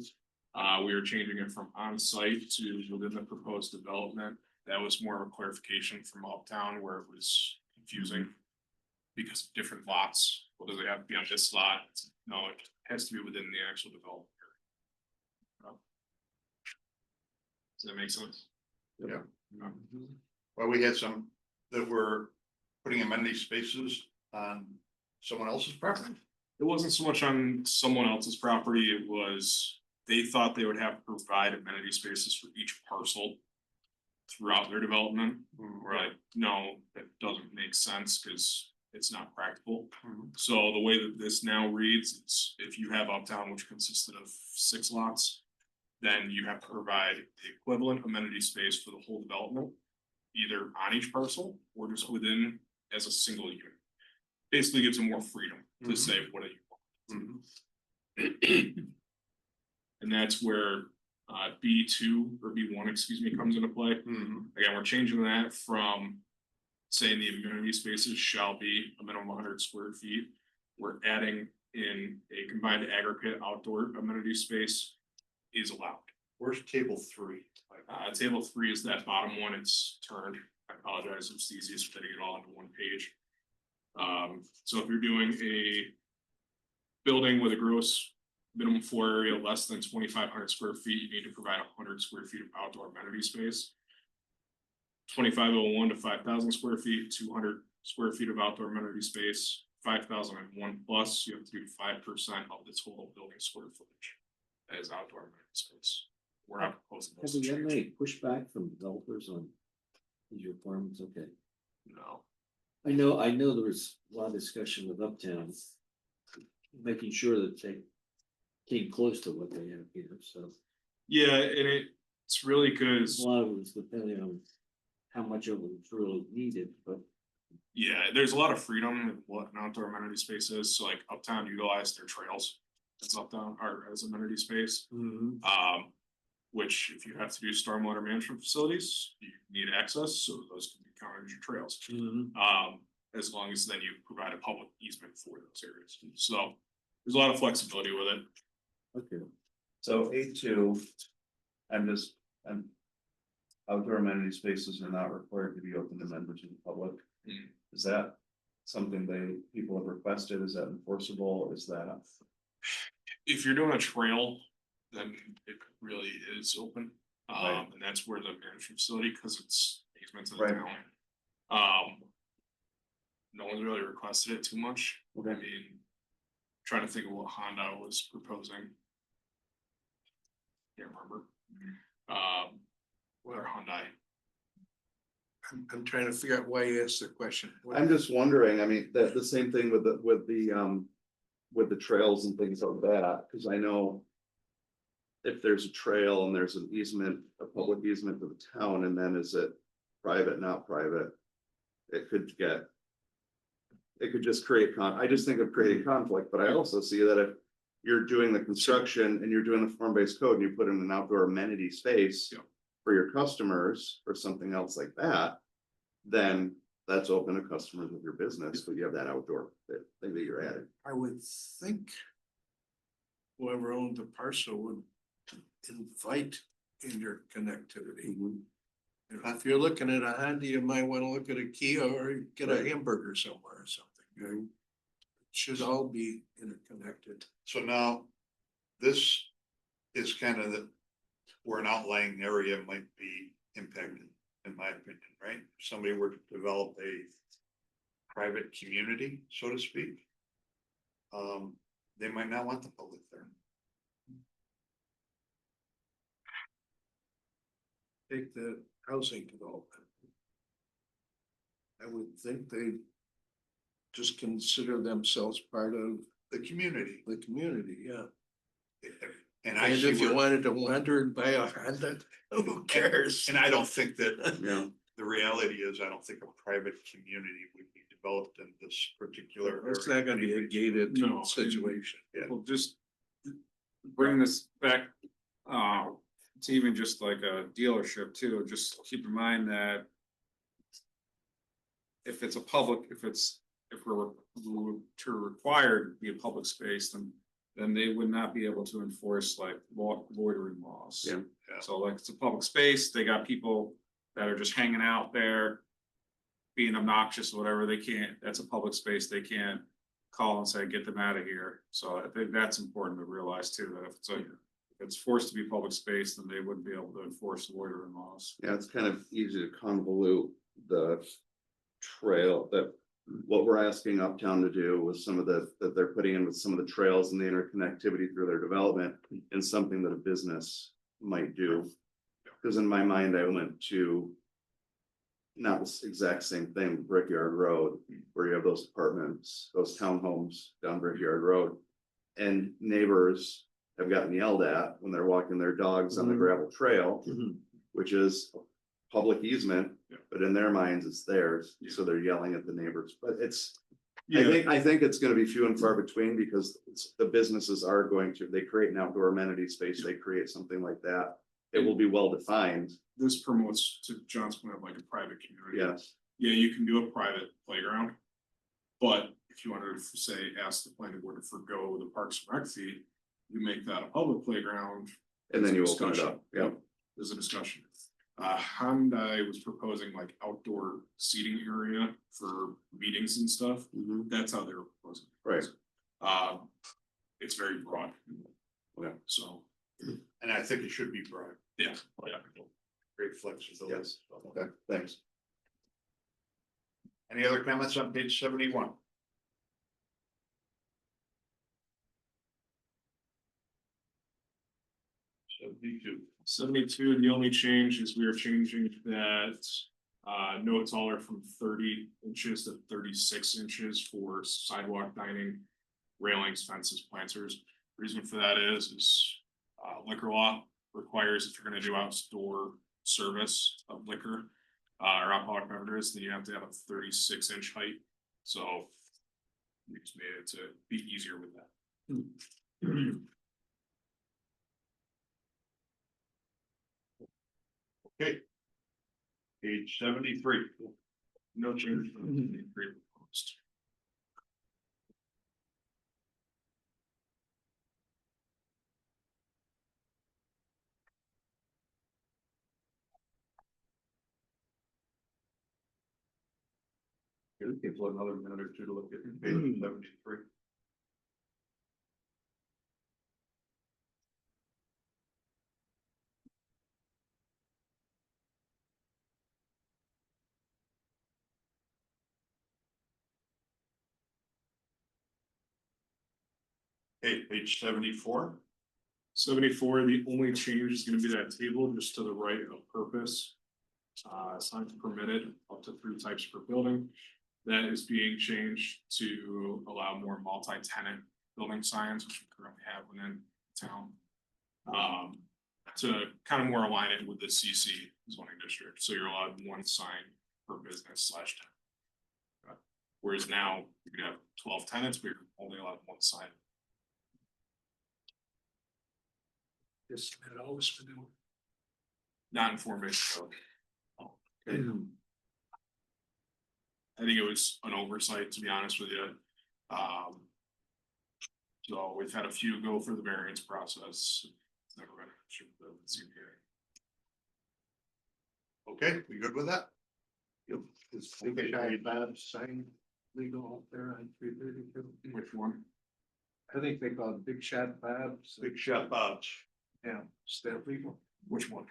We are changing it from on-site to within the proposed development. That was more of a clarification from Uptown where it was confusing. Because of different lots, well, does it have to be on this lot? No, it has to be within the actual development area. Does that make sense? Yeah. Well, we had some that were putting amenity spaces on someone else's property. It wasn't so much on someone else's property, it was, they thought they would have to provide amenity spaces for each parcel. Throughout their development, we're like, no, that doesn't make sense, cause it's not practical. So the way that this now reads, it's if you have Uptown, which consisted of 6 lots. Then you have to provide the equivalent amenity space for the whole development. Either on each parcel or just within as a single unit. basically gives them more freedom to say what they want. And that's where B2 or B1, excuse me, comes into play. Again, we're changing that from saying the amenity spaces shall be a minimum of 100 square feet. We're adding in a combined aggregate outdoor amenity space is allowed. Where's table 3? Table 3 is that bottom one, it's turned. I apologize, it's the easiest fitting it all into one page. So if you're doing a building with a gross minimum floor area less than 2,500 square feet, you need to provide 100 square feet of outdoor amenity space. 2,501 to 5,000 square feet, 200 square feet of outdoor amenity space. 5,001 plus, you have to do 5% of the total building square footage as outdoor amenity space. We're not proposing Have those we to had change. any pushback from developers on these requirements? Okay. No. I know there was a lot of discussion with Uptown, making sure that they came close to what they have here, so Yeah, and it's really a because, lot of it was depending on how much of it was really needed, but. yeah, there's a lot of freedom with what an outdoor amenity space is. So like Uptown utilized their trails as Uptown or as amenity space. Which if you have to do stormwater management facilities, you need access, so those can be counted as your trails. As long as then you provide a public easement for those areas. So there's a lot of flexibility with it. Okay. So A2, I'm outdoor amenity spaces are not required to be open to members of the public. Is that something people have requested? Is that enforceable? Is that? If you're doing a trail, then it really is open. Right. And that's where the management facility, because it's easement to the Right. town. No one's really requested it too much. Okay. I mean, trying to think of what Honda was proposing. Can't remember. Or Hyundai. I'm trying to figure out why you asked the question. I'm just wondering, I mean, the same thing with the trails and things like that, because I know. If there's a trail and there's an easement, a public easement to the town, and then is it private, not private? It could just create I just think of creating conflict, but I also see that if. You're doing the construction and you're doing the form-based code and you put in an outdoor amenity space. Yeah. For your customers or something else like that. Then that's open to customers of your business, but you have that outdoor thing that you're adding. I would think whoever owned the parcel would invite interconnectivity. And if you're looking at a Honda, you might want to look at a Kia or get a hamburger somewhere or something. It should all be interconnected. So now, this is kind of where an outlying area might be impacted, in my opinion, right? If somebody were to develop a private community, so to speak. They might not want the public there. Take the housing development. I would think they just consider themselves part of The community. the community, yeah. And I And see if you where, wanted to wander and buy a Honda, who cares? and I don't think that, Yeah. the reality is, I don't think a private community would be developed in this particular. It's area. not gonna be a gated No. situation. Well, just bring this back, to even just like a dealership too, just keep in mind that if it's a public, if we're to require to be a public space, then they would not be able to enforce like loitering laws. Yeah. So like it's a public space, they got people that are just hanging out there, being obnoxious or whatever, that's a public space, they can't call and say, get them out of here. So I think that's important to realize too, that if it's forced to be public space, then they wouldn't be able to enforce the loitering laws. Yeah, it's kind of easy to convolute the trail that what we're asking Uptown to do with some of that they're putting in with some of the trails and the interconnectivity through their development and something that a business might do. Because in my mind, I went to not the exact same thing, Brickyard Road, where you have those apartments, those townhomes down Brickyard Road. And neighbors have gotten yelled at when they're walking their dogs on the gravel trail, which is public easement, Yeah. but in their minds, it's theirs, so they're yelling at the neighbors, but it's I think it's gonna be few and far between because the businesses are going to, they create an outdoor amenity space, they create something like that. It will be well defined, This promotes, to John's point, of like a private community. yes. Yeah, you can do a private playground. But if you wanted to say, ask the planning board to forgo the Parks and Rec fee, you make that a public playground. And then you There's a open it discussion. up, yeah. There's a discussion. Hyundai was proposing like outdoor seating area for meetings and stuff. That's how they were proposing. Right. It's very broad. Yeah. So, And I think it should be broad, yeah. great flexibility. Yes, okay, thanks. Any other comments on page 71? $72. 72, the only change is we are changing that no taller from 30 inches to 36 inches for sidewalk dining, railings, fences, planters. Reason for that is liquor law requires if you're gonna do outdoor service of liquor or alcoholic beverages, then you have to have a 36-inch height. So we just made it to be easier with that. Okay. Page 73. No change from the proposed. Give another minute or two to look at page 73. Okay, page 74. 74, the only change is gonna be that table just to the right of purpose. Signs permitted up to 3 types per building. That is being changed to allow more multi-tenant building signs, which we currently have within town. To kind of more align it with the CC zoning district, so you're allowed 1 sign per business / tenant. Whereas now you could have 12 tenants, but you're only allowed 1 sign. This had always been doing. Not in form-based code. I think it was an oversight, to be honest with you. So we've had a few go through the variance process. It's never been an issue with the ZBA. Okay, we good with that? Yep. Is Big Shy Bad sign legal out there on 332? Which one? I think they call it Big Shot Babs. Big shot Bob's. Yeah, is that legal? Which one?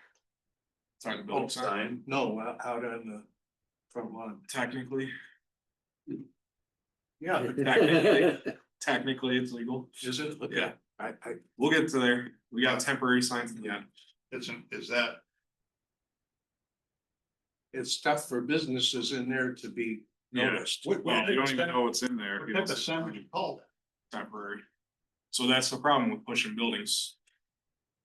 Sorry, the building sign. Sign, No, out on the front lawn. Technically, Yeah, technically it's legal. is it? Okay. Yeah. I, We'll get to there. We got temporary signs in the end. Is that, it's tough for businesses in there to be noticed. What- Well, you don't even know what's in there. what type of sign would you call that? Temporary. So that's the problem with pushing buildings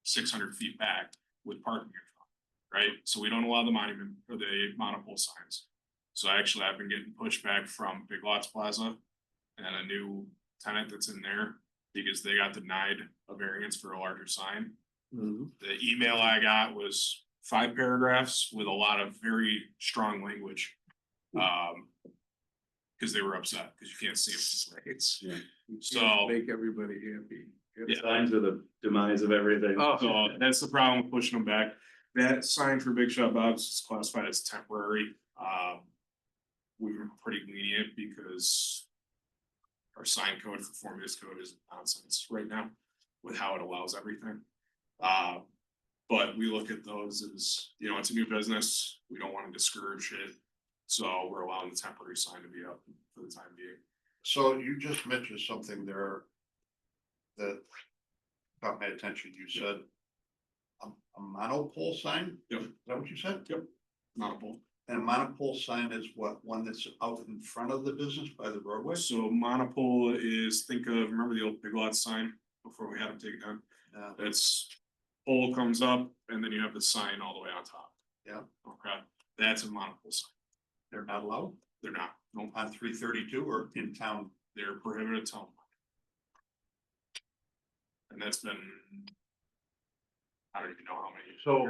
600 feet back with parking in front, right? So we don't allow the monument or the monopole signs. So actually, I've been getting pushed back from Big Lots Plaza and a new tenant that's in there because they got denied a variance for a larger sign. Mhm. The email I got was 5 paragraphs with a lot of very strong language. Because they were upset because you can't see them. It's yeah. so Make everybody happy. Yeah. Signs are the demise of everything. So that's the problem with pushing them back. That sign for Big Shot Bob's is classified as temporary. We were pretty lenient because our sign code for form-based code is nonsense right now with how it allows everything. But we look at those as, you know, it's a new business. We don't want to discourage it. So we're allowing the temporary sign to be up for the time being. So you just mentioned something there that caught my attention. You said a monopole sign? Yep. Is that what you said? Yep. Monopole. And a monopole sign is what, one that's out in front of the business by the roadway? So monopole is, think of, remember the old Big Lots sign before we had them taken down? It's pole comes up and then you have the sign all the way on top. Yeah. Okay, that's a monopole sign. They're not allowed? They're not, no, on 332 or in town? they're prohibited town. And that's been. I don't even know how many. So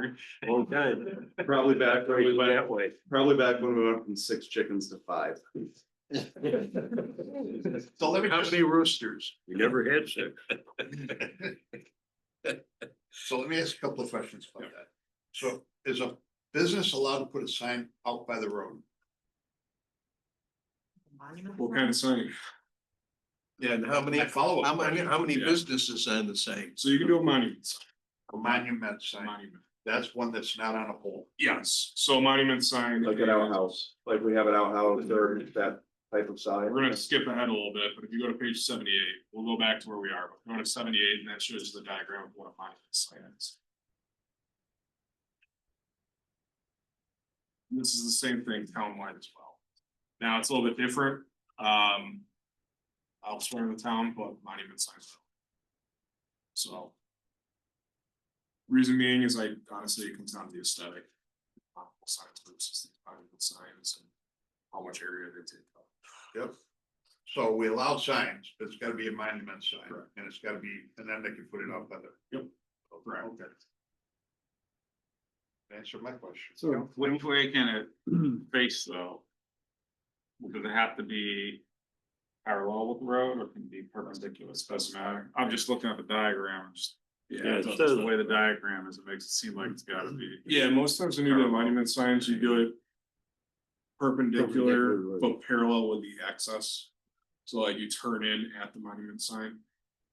Long time. Probably back, Probably that way. probably back when we went from 6 chickens to 5. So let me How just, many roosters? We never had six. so let me ask a couple of questions about that. So is a business allowed to put a sign out by the road? What kind of sign? Yeah, and how many, My follow-up how many question. businesses on the same? So you can do a monument sign. A monument sign, Monument. that's one that's not on a pole. Yes, so a monument sign. Like at our house, like we have at our house or that type of sign. We're gonna skip ahead a little bit, but if you go to page 78, we'll go back to where we are, but go to 78 and that shows the diagram of what a monument sign is. This is the same thing townwide as well. Now, it's a little bit different, elsewhere in the town, but monument signs. So. Reason being is honestly, it comes down to the aesthetic. Signs versus the monument signs and how much area they take up. Yep. So we allow signs, but it's gotta be a monument sign, Correct. and it's gotta be, and then they can put it up by the. Yep. Right, okay. Answer my question. So- Which way can it face though? Does it have to be parallel with the road or can it be perpendicular? It doesn't matter. I'm just looking at the diagram and just. Yeah, Yeah, it it's just says- the way the diagram is, it makes it seem like it's gotta be. Yeah, most times when you do monument signs, you do it. Perpendicular, Perpendicular. but parallel with the access. So like you turn in at the monument sign.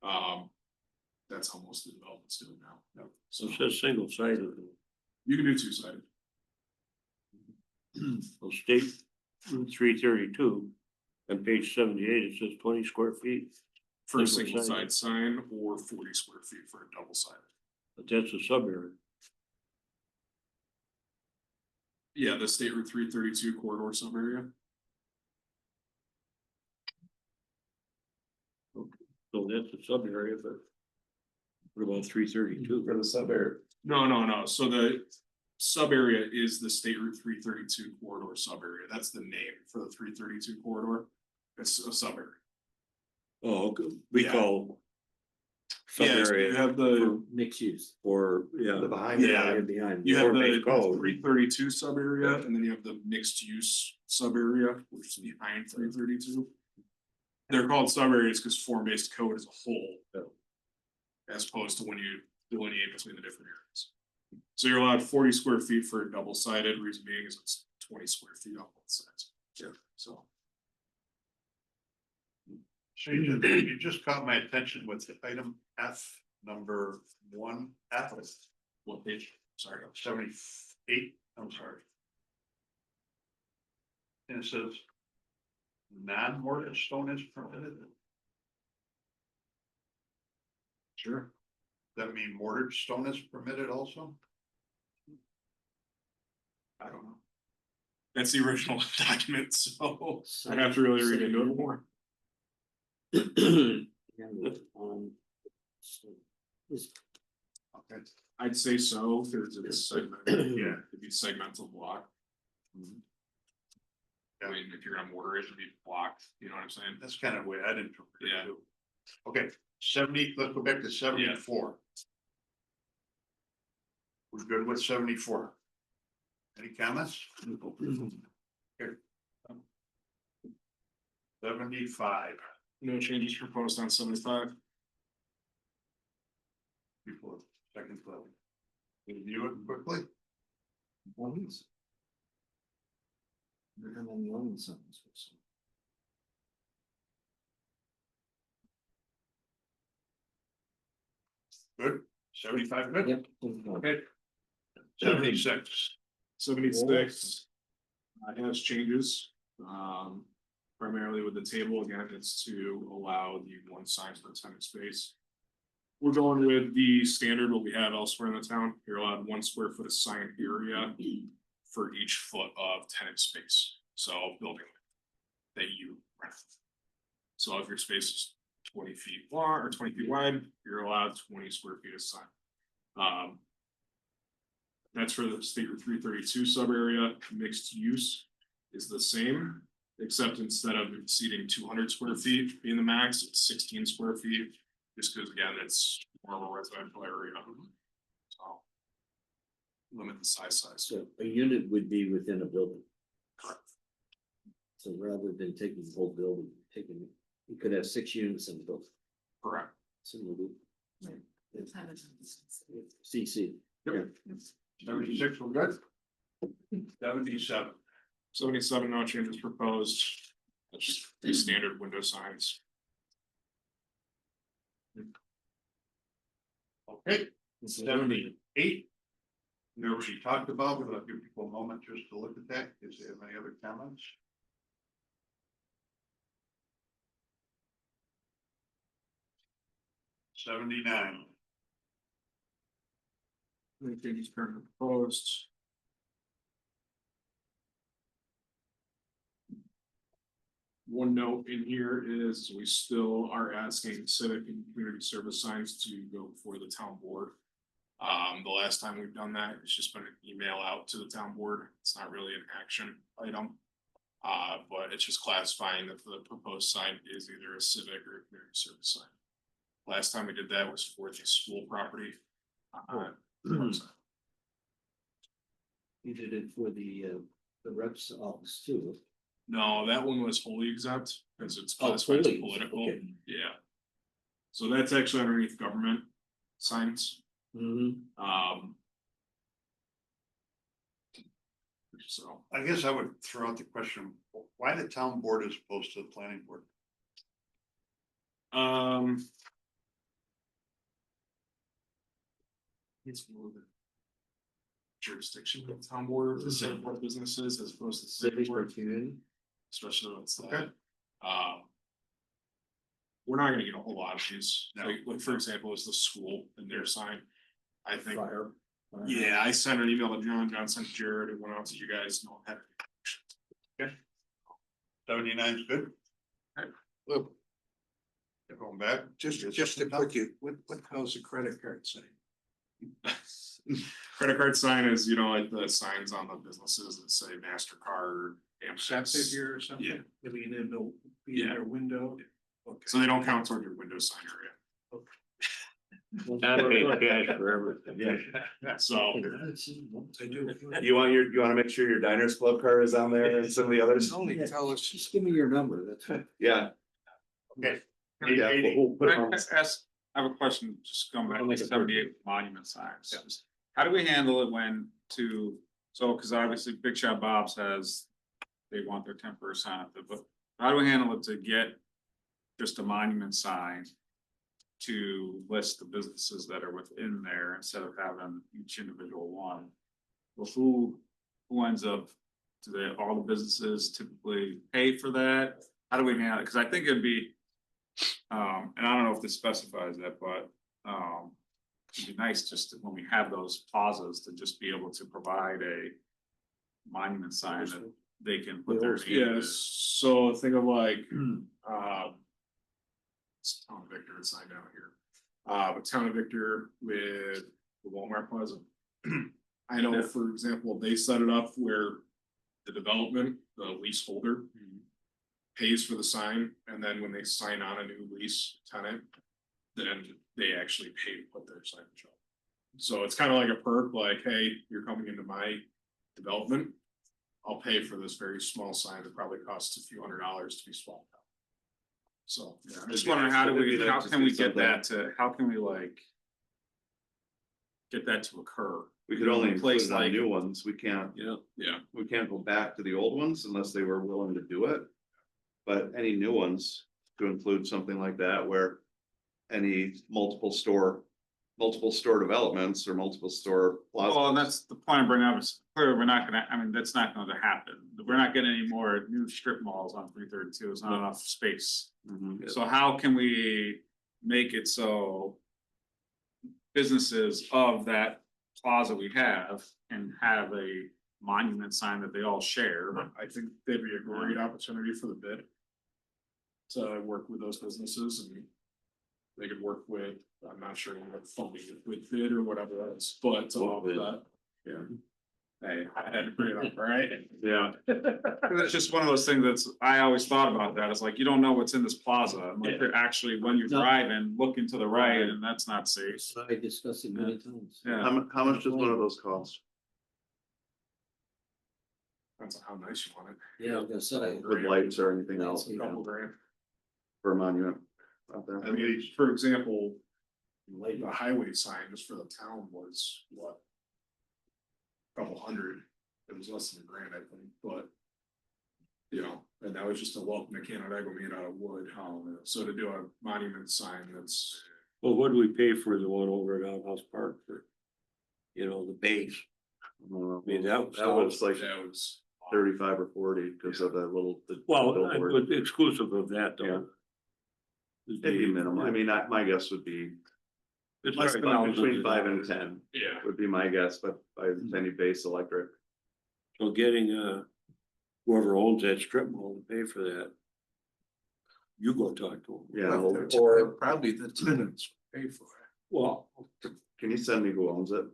That's how most of the developments do it now. Yep. So So it says single sided. you can do two-sided. So state Route 332 on page 78, it says 20 square feet, For a Single single side sign or 40 square feet for a double sided. but that's a sub area. Yeah, the State Route 332 corridor sub area. So that's a sub area, but what about 332? For the suburb. No. So the sub area is the State Route 332 corridor sub area. That's the name for the 332 corridor. It's a sub area. Oh, okay. We Yeah. call sub Yeah, so you area have the, Mixed use. or, yeah. The behind. Yeah. And behind. you have Or-based the code. 332 sub area and then you have the mixed use sub area, which is behind 332. They're called sub areas because form-based code is a whole. As opposed to when you delineate between the different areas. So you're allowed 40 square feet for a double sided, reason being is it's 20 square feet on both sides. Yeah. So. So you just caught my attention with item F, number 1F, What page? Sorry. 78, I'm sorry. And it says. Non-mortgage stone is permitted. Sure. That mean mortgage stone is permitted also? I don't know. That's the original document, so I'd have to really read into it more. Okay. I'd say so, because it's segment, yeah, it'd be segmental block. I mean, if you're gonna mortar it, it'd be blocked, you know what I'm saying? That's kind of the way I'd interpret it Yeah. too. Okay, 70, let's go back to 74. We're good with 74. Any comments? Here. 75. No changes proposed on 75. Before, second level. Review it quickly. Ones. They're on the own sentence. Good, 75, good, Yep. okay. 76. 76. Has changes, primarily with the table, again, it's to allow the one sign for tenant space. We're going with the standard, what we have elsewhere in the town, you're allowed 1 square foot of sign area for each foot of tenant space, so building that you rent. So if your space is 20 feet long or 20 feet wide, you're allowed 20 square feet of sign. That's for the State Route 332 sub area. Mixed use is the same. Except instead of exceeding 200 square feet being the max, it's 16 square feet, just because again, it's more of a residential area. So. Limit the size. So a unit would be within a building. Correct. So rather than taking the whole building, you could have 6 units in the building. Correct. Similar to It's had a- CC. Yep. 76, we're good. 77. 77, no changes proposed. That's just the standard window signs. Okay, 78. Nobody talked about, but I'll give people a moment just to look at that. Is there any other comments? $79. No changes currently proposed. One note in here is we still are asking civic and community service signs to go before the town board. The last time we've done that, it's just been an email out to the town board. It's not really an action item. But it's just classifying that the proposed sign is either a civic or a community service sign. Last time we did that was for the school property. You did it for the reps office too. No, that one was wholly exempt because it's Oh, classified as wholly, political, okay. yeah. So that's actually underneath government signs, so. I guess I would throw out the question, why the town board as opposed to the planning board? It's more the jurisdiction of the town board, the same board of businesses as opposed to the city Civic or board, community. especially when it's Okay. that. We're not gonna get a whole lot of these, No. like for example, is the school and their sign. I think, Fire. yeah, I sent an email to John sent Jared, and went out to you guys, no, have. 79 is good. Well, Going back. just a quickie, what how's the credit card say? Credit card sign is, you know, like the signs on the businesses that say MasterCard. Septic Amex. here or something? Yeah. Maybe in the, Yeah. their window? Okay. So they don't count toward your window sign area. So, They do. You wanna make sure your Diners Club card is on there and some of the others? Only tell us. Just give me your number, that's right. Yeah. Okay. Yeah, we'll put it on- I have a question, just going back I'll to make a 78 monument signs. How do we handle it when cause obviously Big Shot Bob's they want their 10%, but how do we handle it to get just a monument sign to list the businesses that are within there instead of having each individual one? Well, who ends up, all the businesses typically pay for that? How do we handle it? Cause I think it'd be, and I don't know if this specifies that, but, it'd be nice just when we have those plazas to just be able to provide a monument sign that they can put their name in. yes, so think of like, it's Town of Victor sign down here. But Town of Victor with the Walmart Plaza. I know, for example, they set it up where the development, the leaseholder pays for the sign, and then when they sign on a new lease tenant, then they actually pay to put their signage up. So it's kind of like a perk, like, hey, you're coming into my development. I'll pay for this very small sign that probably costs a few $100s to be swapped out. So, yeah, I'm just wondering, how can we get that to, how can we like get that to occur? We could only include Place it on like- new ones, we can't, Yeah, we can't go back to the old ones unless they were willing to do it. But any new ones, to include something like that where any multiple store developments or multiple store. Well, and that's the point I'm bringing up, is clearly we're not gonna, I mean, that's not going to happen. We're not getting any more new strip malls on 332, it's not enough space. Mhm. So how can we make it so businesses of that plaza we have and have a monument sign that they all share? I think that'd be a great opportunity for the bid. To work with those businesses, and they could work with, I'm not sure what funding with bid or whatever else, but What bid? that, yeah. Hey, I had to bring it up, right? Yeah. It's just one of those things that's, I always thought about that, it's like, you don't know what's in this plaza, like, you're actually, when you're No. driving, looking to the right, and that's not safe. I discussed it many times. Yeah. How much does one of those cost? Depends on how nice you want it. Yeah, I was gonna say. With lights or anything No, else, A couple grand. for a monument out there? I mean, for example, Light. the highway sign just for the town was what? Couple hundred, it was less than $1,000, I think, but. You know, and that was just a welcome to Canandaigua made out of wood, so to do a monument sign, that's. Well, what do we pay for the one over at Outhouse Park for? You know, the base, I mean, that was like That was. 35 or 40 because of that little. the well, billboard. but exclusive of that Yeah. though. It'd be minimal. I mean, my guess would be It's less like than thousands between of 5 and dollars. 10 Yeah. would be my guess, but by the any base electric. So getting whoever owns that strip mall to pay for that. You go talk to them. Yeah, or Probably the tenants pay for it. Well, can you send me who owns it?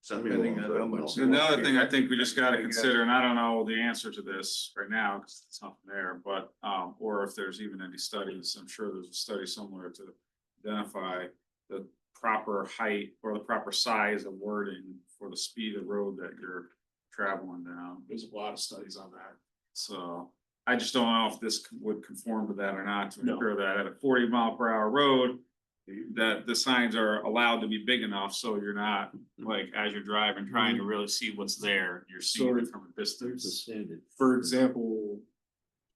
Send me who Depending owns on how it. much- No. Another thing I think we just gotta consider, and I don't know the answer to this right now, because it's not there, but, or if there's even any studies, I'm sure there's a study somewhere to identify the proper height or the proper size of wording for the speed of road that you're traveling down. There's a lot of studies on that. So I just don't know if this would conform to that or not, to ensure that at a 40 mile per hour road, that the signs are allowed to be big enough, so you're not, like, as you're driving, trying to really see what's there, you're seeing it from a There's a distance. standard. For example,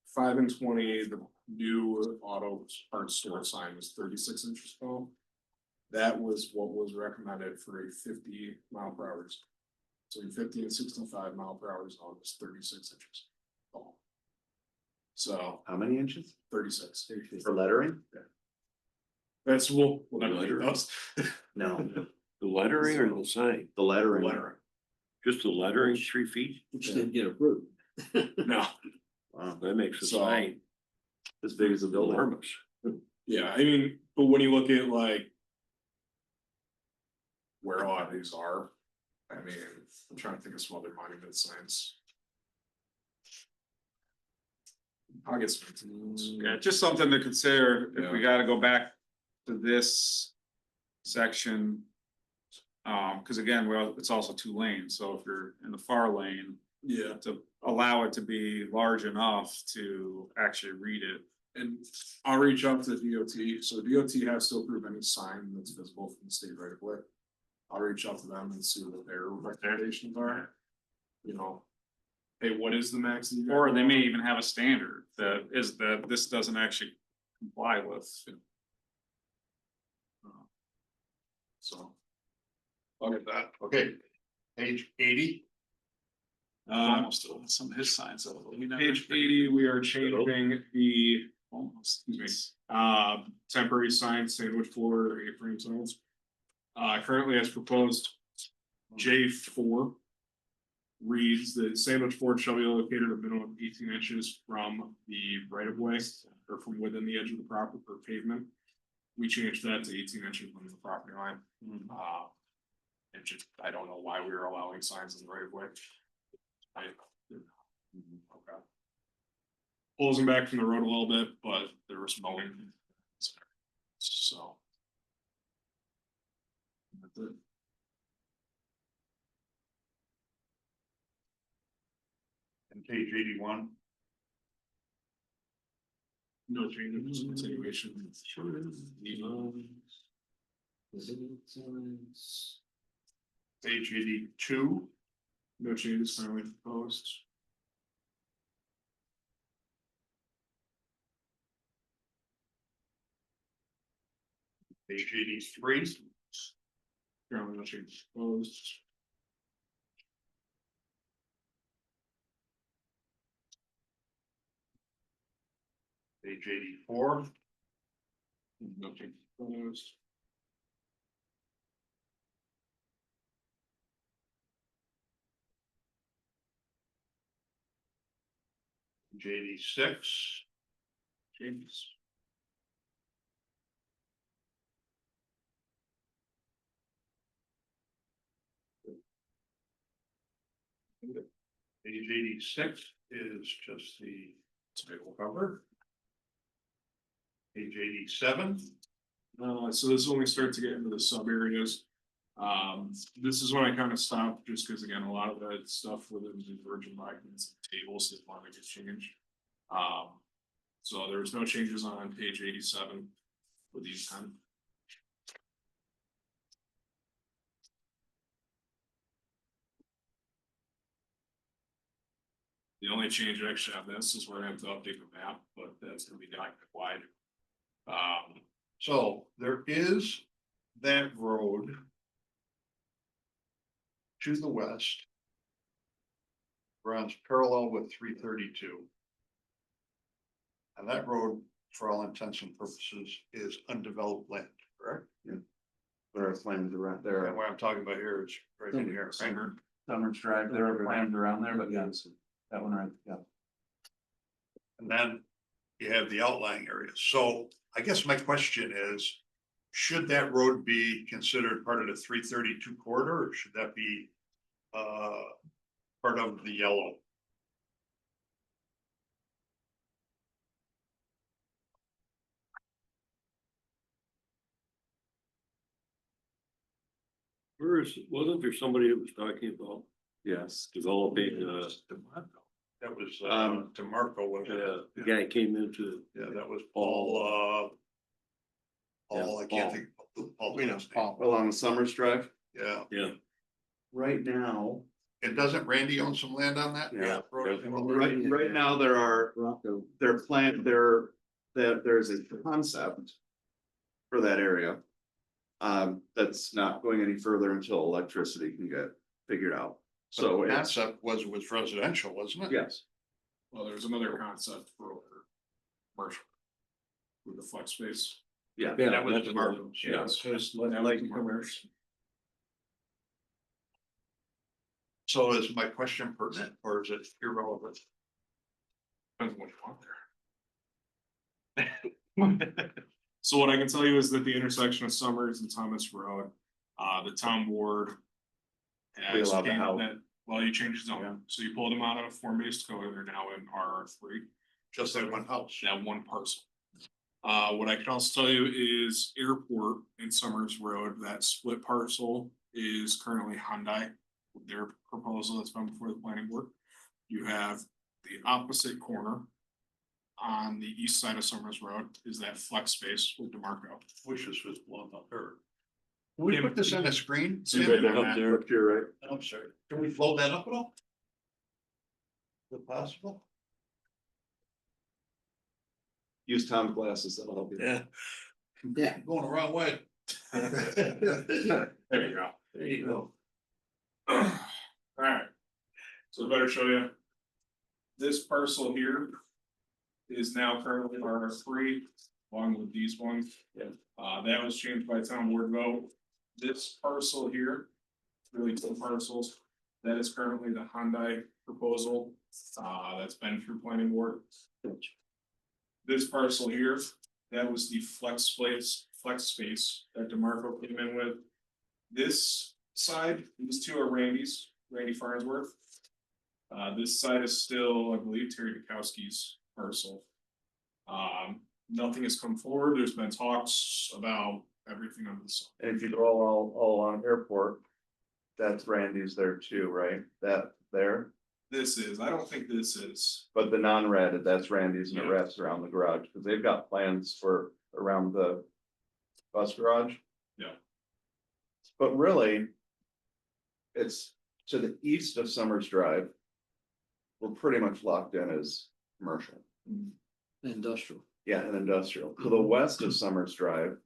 5 and 20, the new auto parts store sign was 36 inches tall. That was what was recommended for a 50 mile per hour. So your 50 and 65 mile per hour zone is 36 inches tall. So How many inches 36. for lettering? That's whatever it does. No, the lettering or the sign, the lettering. Lettering. just the lettering, 3 feet, Which didn't get approved. No, Wow, that makes the So- sign as big as the building. enormous. yeah, I mean, but when you look at like. Where a lot of these are, I mean, I'm trying to think of some other monument signs. I'll get some. Yeah, just something to consider if we gotta go back to this section. Cause again, well, it's also 2 lanes, so if you're in the far lane, Yeah, to allow it to be large enough to actually read it. and I'll reach out to DOT, so DOT has to approve any sign that's visible from the state right of way. I'll reach out to them and see what their recommendations are. You know. Hey, what is the max? that you guys Or they may want? even have a standard that is that this doesn't actually comply with. So. I'll get that, okay. Page 80, Almost some of his signs. Page 80, we are changing the, excuse me, temporary signs, sandwich board, or A-frame signs. Currently as proposed, J4 reads the sandwich board shall be located a minimum of 18 inches from the right of way or from within the edge of the property or pavement. We changed that to 18 inches from the property line. It just, I don't know why we were allowing signs in the right of way. Okay. Pulls them back from the road a little bit, but there was mowing. So. That's it. and page 81, No changes, continuation. page 82, No changes currently proposed. page 83, Currently no changes proposed. page 84, No changes proposed. page 86, Changes. Page 86 is just the table cover. Page 87. So this is when we start to get into the sub areas. This is when I kind of stopped, just because again, a lot of that stuff within the virgin documents and tables is one that gets changed. So there was no changes on page 87 with these 10. The only change actually on this is where I have to update the map, but that's gonna be document wide. So there is that road to the west. Runs parallel with 332. And that road, for all intents and purposes, is undeveloped land, correct? There are plans around And there. what I'm talking about here is right in here, right? Summer's Drive, there are plans around there, but yes, that one right, yeah. And then you have the outlying areas. So I guess my question is, should that road be considered part of the 332 corridor, or should that be part of the yellow? Wasn't there somebody that was talking about Yes. developing, That was DeMarco, was the it? guy came into, Yeah, that was Paul, I can't think. Paul's last name. Along Summers Drive, Yeah, yeah, right now, and doesn't Randy own some land on that? Yeah. Road? right now, there are, Rocco. there's a concept for that area. That's not going any further until electricity can get figured out. So So the it's, concept was residential, wasn't it? yes, Well, there's another concept for commercial. With the flex space. yeah. yeah, That was that's about- DeMarco's, yeah, yeah. it's just like commerce. So is my question pertinent or is it irrelevant? Depends on what you want there. So what I can tell you is that the intersection of Summers and Thomas Road, the town board. We Has allow the changed out. that, well, you changed Yeah. zone, so you pulled them out of a form-based code, and they're now in RR3, Just that one house. that one parcel. What I can also tell you is Airport and Summers Road, that split parcel is currently Hyundai. With their proposal that's been before the planning board. You have the opposite corner. On the east side of Summers Road is that flex space with DeMarco. Wishes was blown up there. Can we put this on a screen? So you Sam? got Up there, you're right. I'm sorry. Can we float that up at all? Is it possible? Use Tom's glasses, that'll help you. Yeah. Yeah. Going the wrong way. There you go. There you go. Alright. So I better show you. This parcel here. Is now currently RR3, along with these ones. Yeah. That was changed by town board vote. This parcel here. Really two parcels. That is currently the Hyundai proposal. That's been through planning board. This parcel here, that was the flex space that DeMarco came in with. This side, these two are Randy's, Randy Farnsworth. This side is still, I believe, Terry Bukowski's parcel. Nothing has come forward. There's been talks about everything under the sun. And if you go all on airport, that's Randy's there too, right? That there, This is, I don't think this is. but the non-ratted, that's Randy's and it Yeah. wraps around the garage, because they've got plans for around the bus garage. Yeah. But really, it's to the east of Summers Drive. We're pretty much locked in as commercial. Industrial. Yeah, and industrial. To the west of Summers Drive.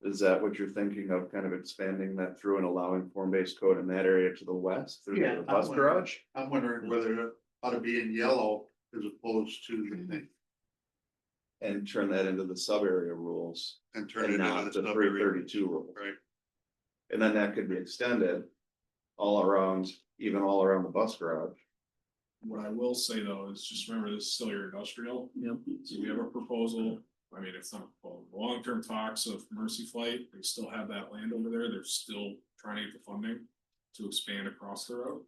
Is that what you're thinking of, kind of expanding that through and allowing form-based code in that area to the west through Yeah, the bus garage? I'm wondering whether it ought to be in yellow as opposed to the thing And turn that into the sub area rules and turn and it not into the the three sub-area. 32 rules. Right. And then that could be extended all around, even all around the bus garage. What I will say though is just remember this is still your industrial. Yep. So we have a proposal. I mean, it's not a proposal. Long-term talks of Mercy Flight. They still have that land over there. They're still trying to get the funding to expand across the road.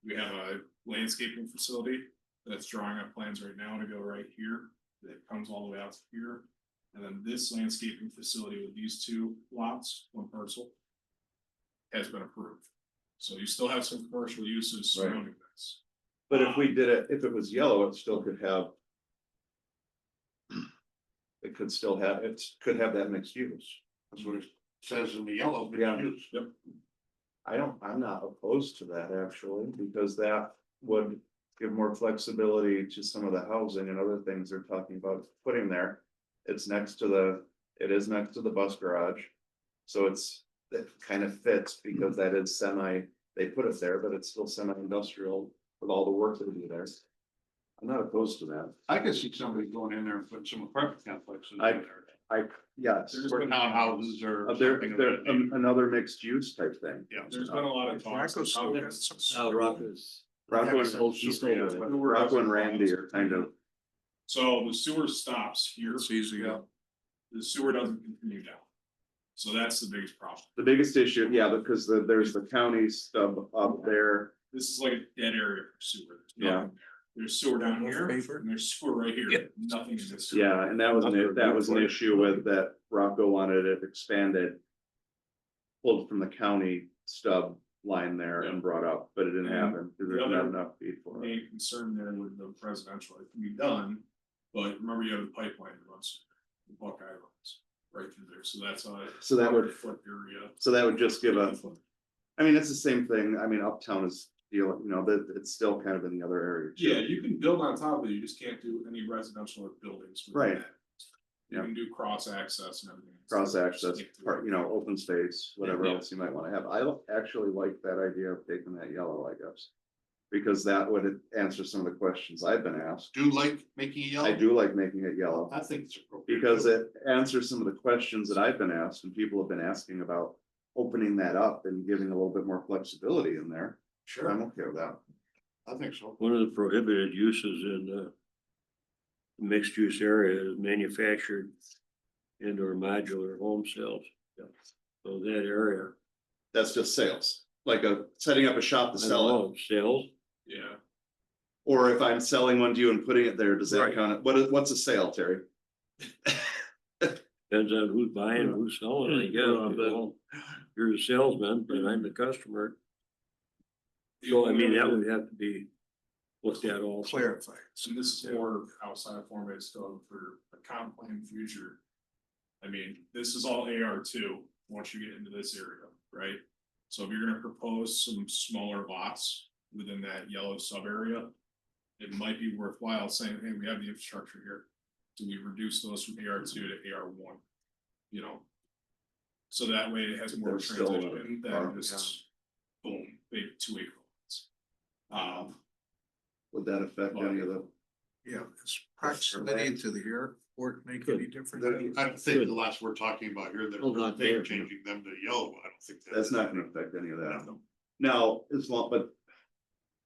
We have a landscaping facility that's drawing up plans right now to go right here, that comes all the way out to here. And then this landscaping facility with these two lots, one parcel, has been approved. So you still have some commercial uses Right. surrounding this. But if we did it, if it was yellow, it still could have. It could still have, it could have that mixed use. That's what it says in the yellow. mixed Yeah. use. Yep. I'm not opposed to that actually, because that would give more flexibility to some of the housing and other things they're talking about putting there. It's next to the, it is next to the bus garage. So it kind of fits because that is they put it there, but it's still semi-industrial with all the work that would be there. I'm not opposed to that. I could see somebody going in there and putting some apartment complexes in I- there. Yes. There's Or been- townhouses or There, something. of that nature. another mixed use type thing. Yeah. There's been a lot of talks. Rocco's still about- got some. Rocco's. Rocco Yeah, and, he's still with it. Rocco and Randy are kind of, So the sewer stops here. It's easy. Yeah. The sewer doesn't continue down. So that's the biggest problem. the biggest issue, yeah, because there's the county stub up there. This is like a dead area for sewer. There's Yeah. nothing there. There's sewer down here Paper. and there's sewer right here. Yeah. Nothing in this. Yeah, and that was an issue with that Rocco wanted it expanded. Pulled from the county stub line there and brought up, but it didn't happen, because there's not enough feed for it. Main concern there with the residential, it can be done, but remember you have the pipeline that runs, the Buckeye runs right through there, so that's a. So that would- Foot area. So that would just give a, I mean, it's the same thing, I mean, Uptown is, that it's still kind of in the other area too. Yeah, you can build on top of it, you just can't do any residential or buildings. within Right. that. You Yeah. can do cross access and everything. Cross access, Stick to part, it. open space, whatever Yeah. else you might wanna have. I don't actually like that idea of taking that yellow, I guess. Because that would answer some of the questions I've been asked. Do like making it yellow? I do like making it yellow. I think it's appropriate. Because it answers some of the questions that I've been asked and people have been asking about opening that up and giving a little bit more flexibility in there. Sure, I'm okay with that. I think so. One of the prohibited uses in the mixed use area is manufactured and or modular home sales. So that area. That's just sales, like setting up a shop to sell it. Sales, Yeah, Or if I'm selling one to you and putting it there, does that Right. count? What's a sale, Terry? depends on who's buying, who's selling, I guess. You're the salesman, and I'm the customer. So I mean, that would have to be looked at also. Clarified. so this is more outside form-based code for a comp plan future. I mean, this is all AR2, once you get into this area, right? So if you're gonna propose some smaller lots within that yellow sub area. It might be worthwhile saying, hey, we have the infrastructure here. Do we reduce those from AR2 to AR1? You know? So that way it has more There's still a transition farm, than just boom, big 2 acre lots. Would that affect any of the? Yeah, is proximity to the airport make any difference? I don't think the lots we're talking about here, Well, not they're there. changing them to yellow, I don't think. That's not gonna affect any of that. Now, as long, but.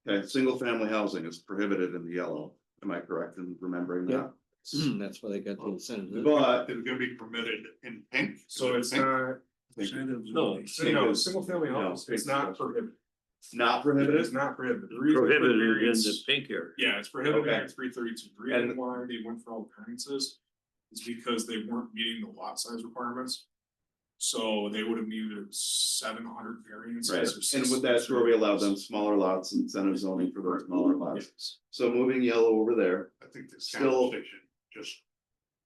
Okay, single family housing is prohibited in the yellow. Am I correct in remembering that? That's why they got the incentive. But It's gonna be permitted in pink. So it's Pink? not, No, so no, single family homes, it's not prohibited. not It prohibited? is not prohibited. The reason for prohibited in the variance- pink area. Yeah, it's prohibited Okay. in 332. The reason And- why they went for all the variances is because they weren't meeting the lot size requirements. So they would have needed 700 variances. Right, or and with that's where we allow them smaller lots and incentive zoning for those smaller lots. Yes. So moving yellow over there, I think this Still- conversation just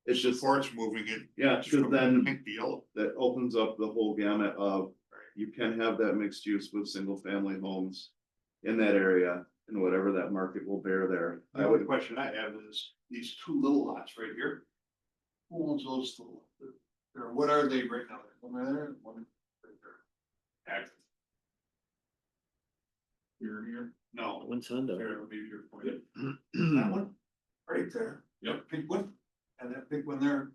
it's just, supports moving it. yeah, just because from then pink to yellow. that opens up the whole gamut of. You can have that mixed use with single family homes in that area and whatever that market will bear there. The only question I have is these two little lots right here. Who owns those two? Or what are they right now? One there, and one right there. Active. Here, no. When's Honda? Here, let me your point. That one, right there. Yep. Pink one, and that pink one there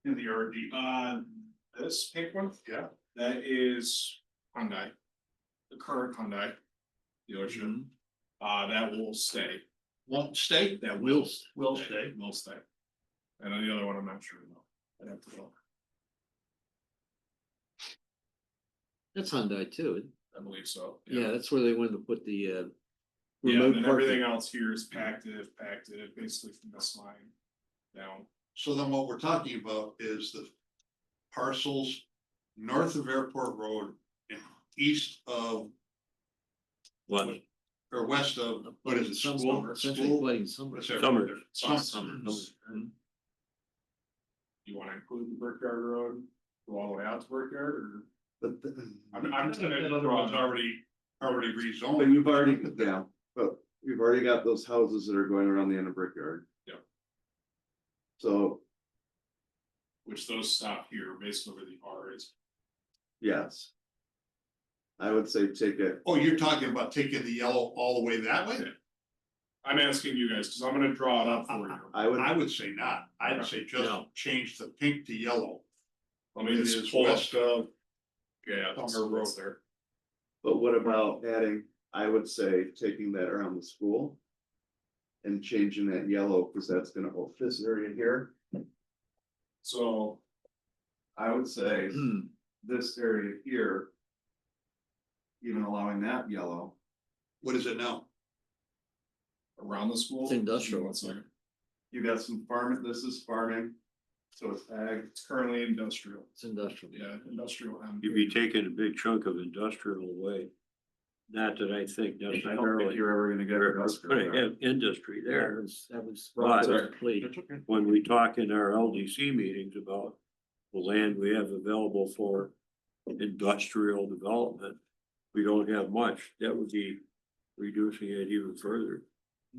in the RD. This pink one, Yeah. that is Hyundai. The current Hyundai dealership. That will stay. Won't stay? That Will will stay. Will stay. And then the other one, I'm not sure about. I'd have to look. That's Hyundai too. I believe so. Yeah, that's where they wanted to put the Yeah, remote and then parking. everything else here is pactive, basically from this line down. So then what we're talking about is the parcels north of Airport Road and east of, What, or west of, what is it, school? Essentially School? flooding summer. What's that? Summer. Summers. You wanna include the Brickyard Road, go all the way out to Brickyard, or? But, I'm just gonna. Another one's already rezoned. but you've already, yeah, but you've already got those houses that are going around the end of Brickyard. Yeah. So, Which those stop here, basically where the R is. yes. I would say take it, Oh, you're talking about taking the yellow all the way that way? I'm asking you guys, cause I'm gonna draw it up for you. I would say not. I'd say just No. change the pink to yellow. Let me It just is pull up west of, Yeah, that's Summer Road. there. but what about adding, I would say taking that around the school. And changing that yellow, because that's gonna, this area here, So, I would say this area here. Even allowing that yellow, what is it now? around the school. It's industrial. One second. you got some farming, this is farming, so it's ag. It's currently industrial, It's industrial. yeah, industrial. you'd be taking a big chunk of industrial away. Not that I think I don't think necessarily you're ever gonna get you're industrial gonna there. have industry there. That was. But- complete. That's okay. When we talk in our LDC meetings about the land we have available for industrial development, we don't have much. That would be reducing it even further.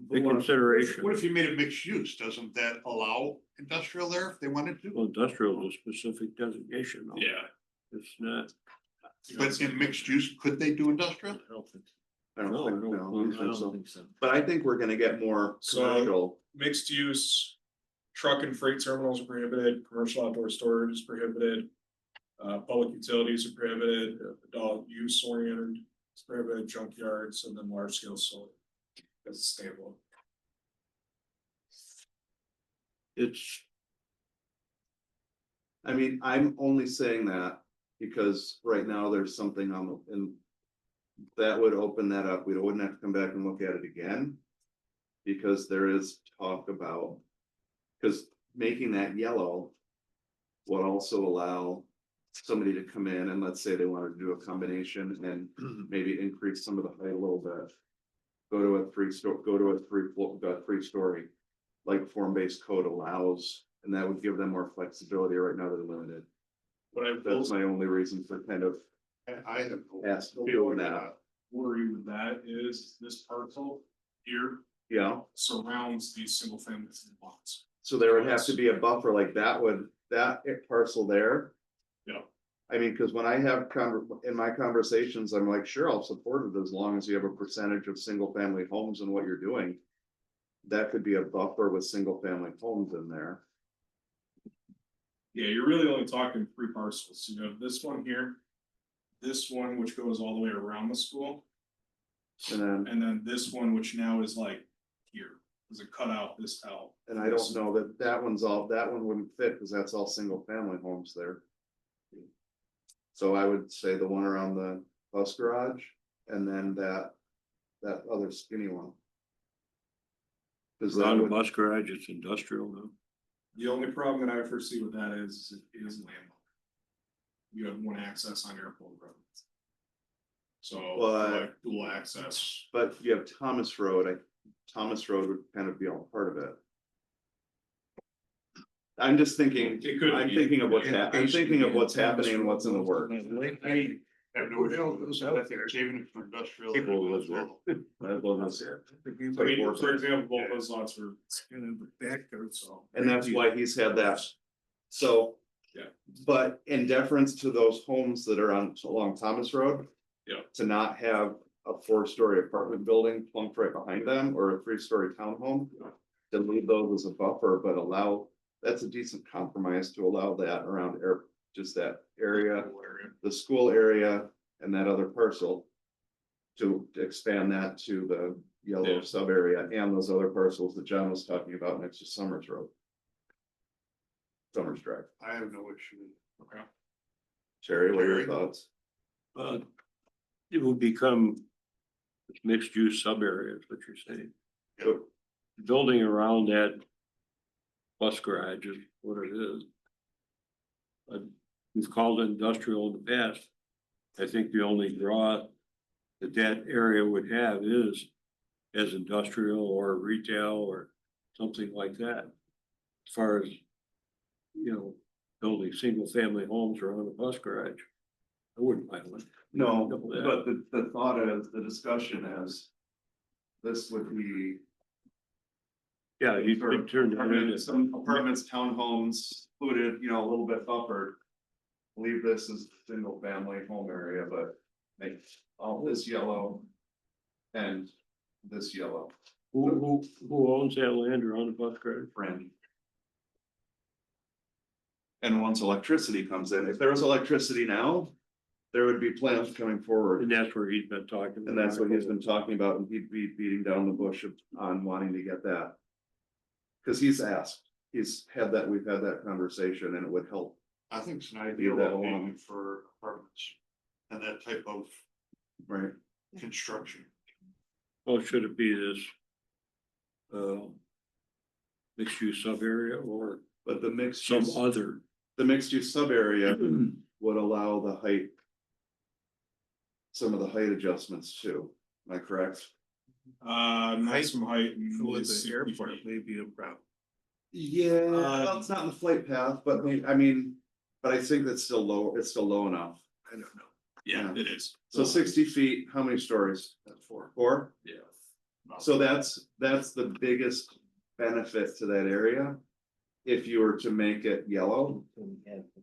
The consideration, What if you made it mixed use? Doesn't that allow industrial there if they wanted to? well, industrial is a specific designation. though. Yeah. It's not. But in mixed use, could they do industrial? I don't think, I don't No, think, I don't- no, I I don't think don't so. think so. But I think we're gonna get more So- commercial, Mixed use, truck and freight terminals are prohibited, commercial outdoor storage is prohibited. Public utilities are prohibited, adult use oriented is prohibited, junkyards, and then large scale solar. That's stable. It's, I mean, I'm only saying that because right now there's something on the, and. That would open that up, we wouldn't have to come back and look at it again. Because there is talk about, because making that yellow. Would also allow somebody to come in and let's say they wanted to do a combination and maybe increase some of the height a little bit. Go to a three story. Like form-based code allows, and that would give them more flexibility, right now they're limited. But I will That's my only reason for kind of I have. asking doing that, worry with that is this parcel here yeah. surrounds these single family lots. So there would have to be a buffer like that parcel there. Yeah. I mean, cause when I have in my conversations, I'm like, sure, I'll support it as long as you have a percentage of single family homes and what you're doing. That could be a buffer with single family homes in there. Yeah, you're really only talking 3 parcels, you know, this one here. This one, which goes all the way around the school, And and then this one, which now is like here, is a cutout this L. I don't know that one wouldn't fit, cause that's all single family homes there. So I would say the one around the bus garage and then that other skinny one. Cause that not a would, bus garage, it's industrial now. The only problem that I foresee with that is landlocked. You have one access on Airport Road. So, But- like dual access. but you have Thomas Road, Thomas Road would kind of be all part of it. I'm just thinking, It could I'm be. thinking of what's Yeah, I'm thinking of what's happening and what's in the works. I have no issue with this. I think saving it for industrial. People live there. That was- I mean, for example, both those lots were. So. And that's why he's had that. So. Yeah. But in deference to those homes that are along Thomas Road. Yeah. To not have a 4-story apartment building plunked right behind them or a 3-story townhome. To leave those as a buffer, but that's a decent compromise to allow that around just that area, the school area and that other parcel. To expand that to the yellow Yeah. sub area and those other parcels that John was talking about next to Summers Road. Summers Drive. I have no issue. Okay. Terry, what are your Terry? thoughts? It will become It's mixed use sub area is what you're saying. Yep. Building around that bus garage is what it is. We've called it industrial in the past. I think the only draw that that area would have is as industrial or retail or something like that. As far as, you know, building single family homes around a bus garage. I wouldn't mind one. No, Double that. but the thought is, the discussion is, this would be. Yeah, you for could turn that into apartments, some apartments, townhomes, included, you know, a little bit buffered. Leave this as single family home area, but make all this yellow. And this yellow, who owns that land around the bus garage? friend. And once electricity comes in, if there was electricity now, there would be plans coming forward. And that's where he's been talking. And that's what he's been talking about, and he'd be beating down the bush on wanting to get that. Cause he's asked, we've had that conversation, and it would help. I think it's an ideal that location for apartments and that type of Right. construction. Oh, should it be this? Mixed use sub area or But the mixed some use, other? the mixed use sub area would allow the height. Some of the height adjustments too, am I correct? Maximum height With is the 60 airport, feet. maybe a problem. Yeah, well, it's not in the flight path, but I mean, but I think that's still low, it's still low enough. I don't know. Yeah, it is. So 60 feet, how many stories? That's for. Four? Yeah. So that's the biggest benefit to that area. If you were to make it yellow,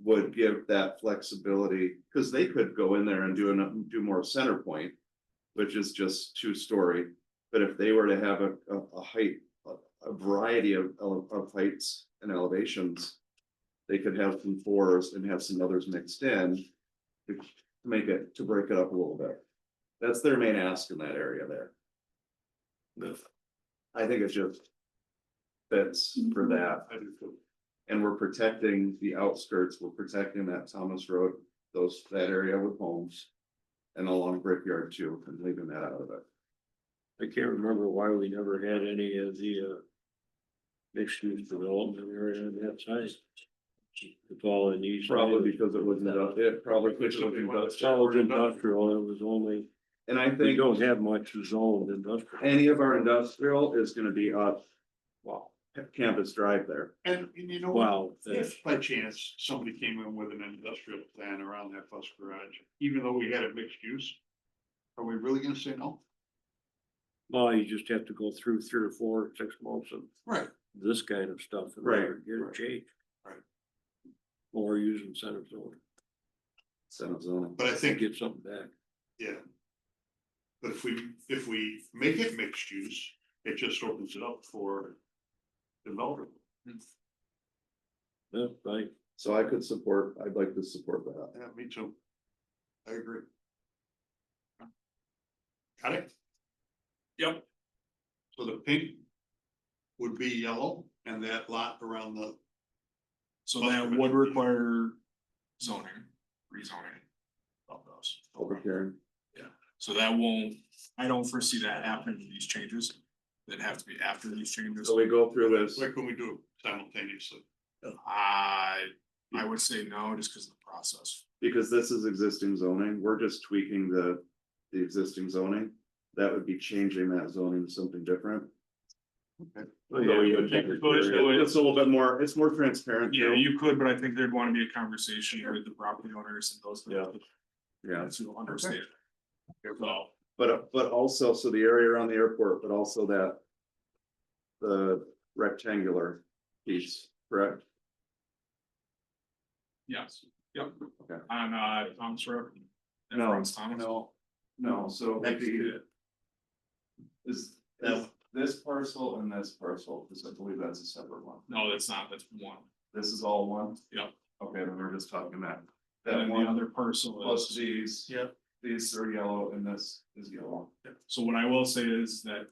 would give that flexibility, because they could go in there and do more center point. Which is just 2-story, but if they were to have a height, a variety of heights and elevations. They could have some 4s and have some others mixed in. To make it, to break it up a little bit. That's their main ask in that area there. I think it just fits for that. I do too. And we're protecting the outskirts, we're protecting that Thomas Road, that area with homes. And along Brickyard too, and leaving that out of it. I can't remember why we never had any of the mixed use development area on that side. It's all in east. Probably because it wasn't, it probably. Because somebody wanted to- Solid industrial, it was only, And I we think don't have much zoned industrial. any of our industrial is gonna be up. Wow, Campus Drive there. And you know. Wow. If by chance somebody came in with an industrial plan around that bus garage, even though we had a mixed use, are we really gonna say no? Well, you just have to go through 3 or 4, 6 months of Right. this kind of stuff. in Right, order to Get right, it changed. right. Or using center zone Senate zoning. But I to think, get something back. yeah. But if we make it mixed use, it just opens it up for development. Yeah, right. So I'd like to support that. Yeah, me too. I agree. Got it? Yep. So the pink would be yellow and that lot around the, So that would require zoning, rezoning of those. Over here. So that won't, I don't foresee that happening with these changes. That have to be after these changes. So we go through this. like when we do it simultaneously. I would say no, just because of the process. Because this is existing zoning, we're just tweaking the existing zoning. That would be changing that zoning to something different. Okay. Oh, yeah, you would take it. It's a little bit more, it's more transparent. Yeah, too. you could, but I think there'd want to be a conversation with the property owners and those. Yeah, To understand. So, but also, so the area around the airport, but also that. The rectangular piece, correct? yes, yep. Okay. On Thomas Road. That No, fronts Thomas. No, so Next maybe to it. is this parcel and this parcel, because I believe that's a separate one. No, that's not, that's one. This is all one? Yep. Okay, then we're just talking that. And That then the one other parcel plus is, these. Yep. These are yellow and this is yellow. so what I will say is that.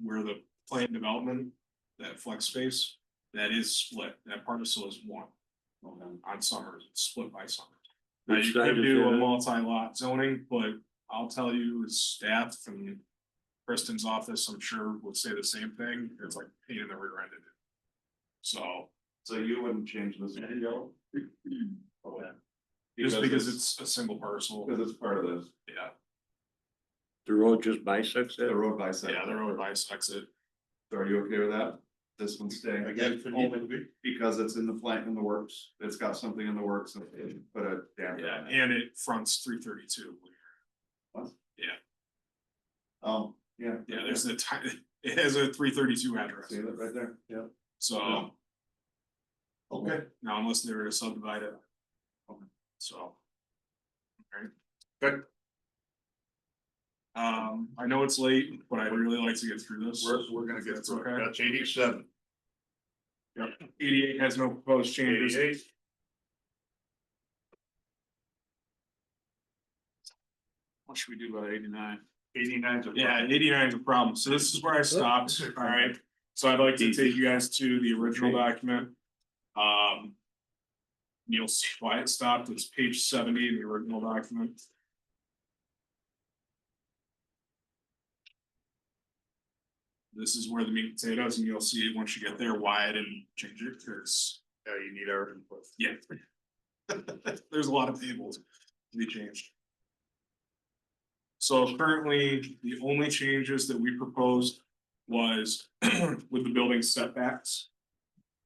Where the planned development, that flex space, that is split, that parcel is one. Okay. On Summers, it's split by Summers. Now Which you side could is do that a on? multi-lot zoning, but I'll tell you, as staff and Kristen's office, I'm sure would say the same thing. It's like pain in the rear end. So, So you wouldn't change this video? Okay. just because it's a single parcel, Because it's part of this. yeah, The road just bisects The that. road bisects. yeah, the road bisects it. So are you okay with that? This one's staying? Again, for me, Because it's in the plant in the works. It's got something in the works and put a damper Yeah, on it. and it fronts 332. Yeah. Yeah, there's the time, it has a 332 address, See that right there? Yeah. so Okay. now unless they were to subdivide it. So. Alright. Good. I know it's late, but I'd really like to get through this. We're gonna get That's through it. okay. That's 87. Yep, 88 has no proposed changes. 88. What should we do about 89? 89 's a Yeah, problem. 89 is a problem, so this is where I stopped, alright, so I'd like to take you guys to the original document. You'll see why it stopped, it's page 70 in the original document. This is where the meat and potatoes, and you'll see once you get there why I didn't change it, because Yeah, you need our input. yeah. There's a lot of tables to be changed. So currently, the only changes that we proposed was with the building setbacks.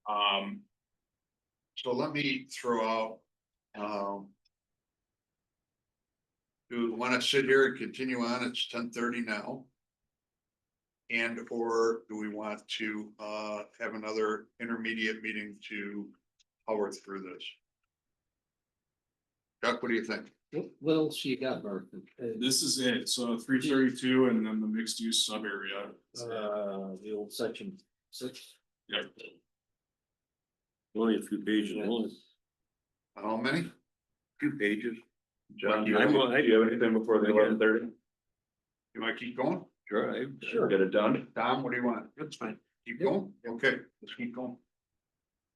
So let me throw out, do we wanna sit here and continue on? It's 10:30 now. And or do we want to have another intermediate meeting to power through this? Chuck, what do you think? What else you got, Mark? This is it, so 332 and then the mixed use sub area. The old section 6. Yeah, Only a few pages long, How many? 2 pages. John, do you I'm- have anything before the 11:30? You wanna keep going? Sure, Sure. Get it done? Tom, what do you want? That's fine. Keep going? Okay, let's keep going.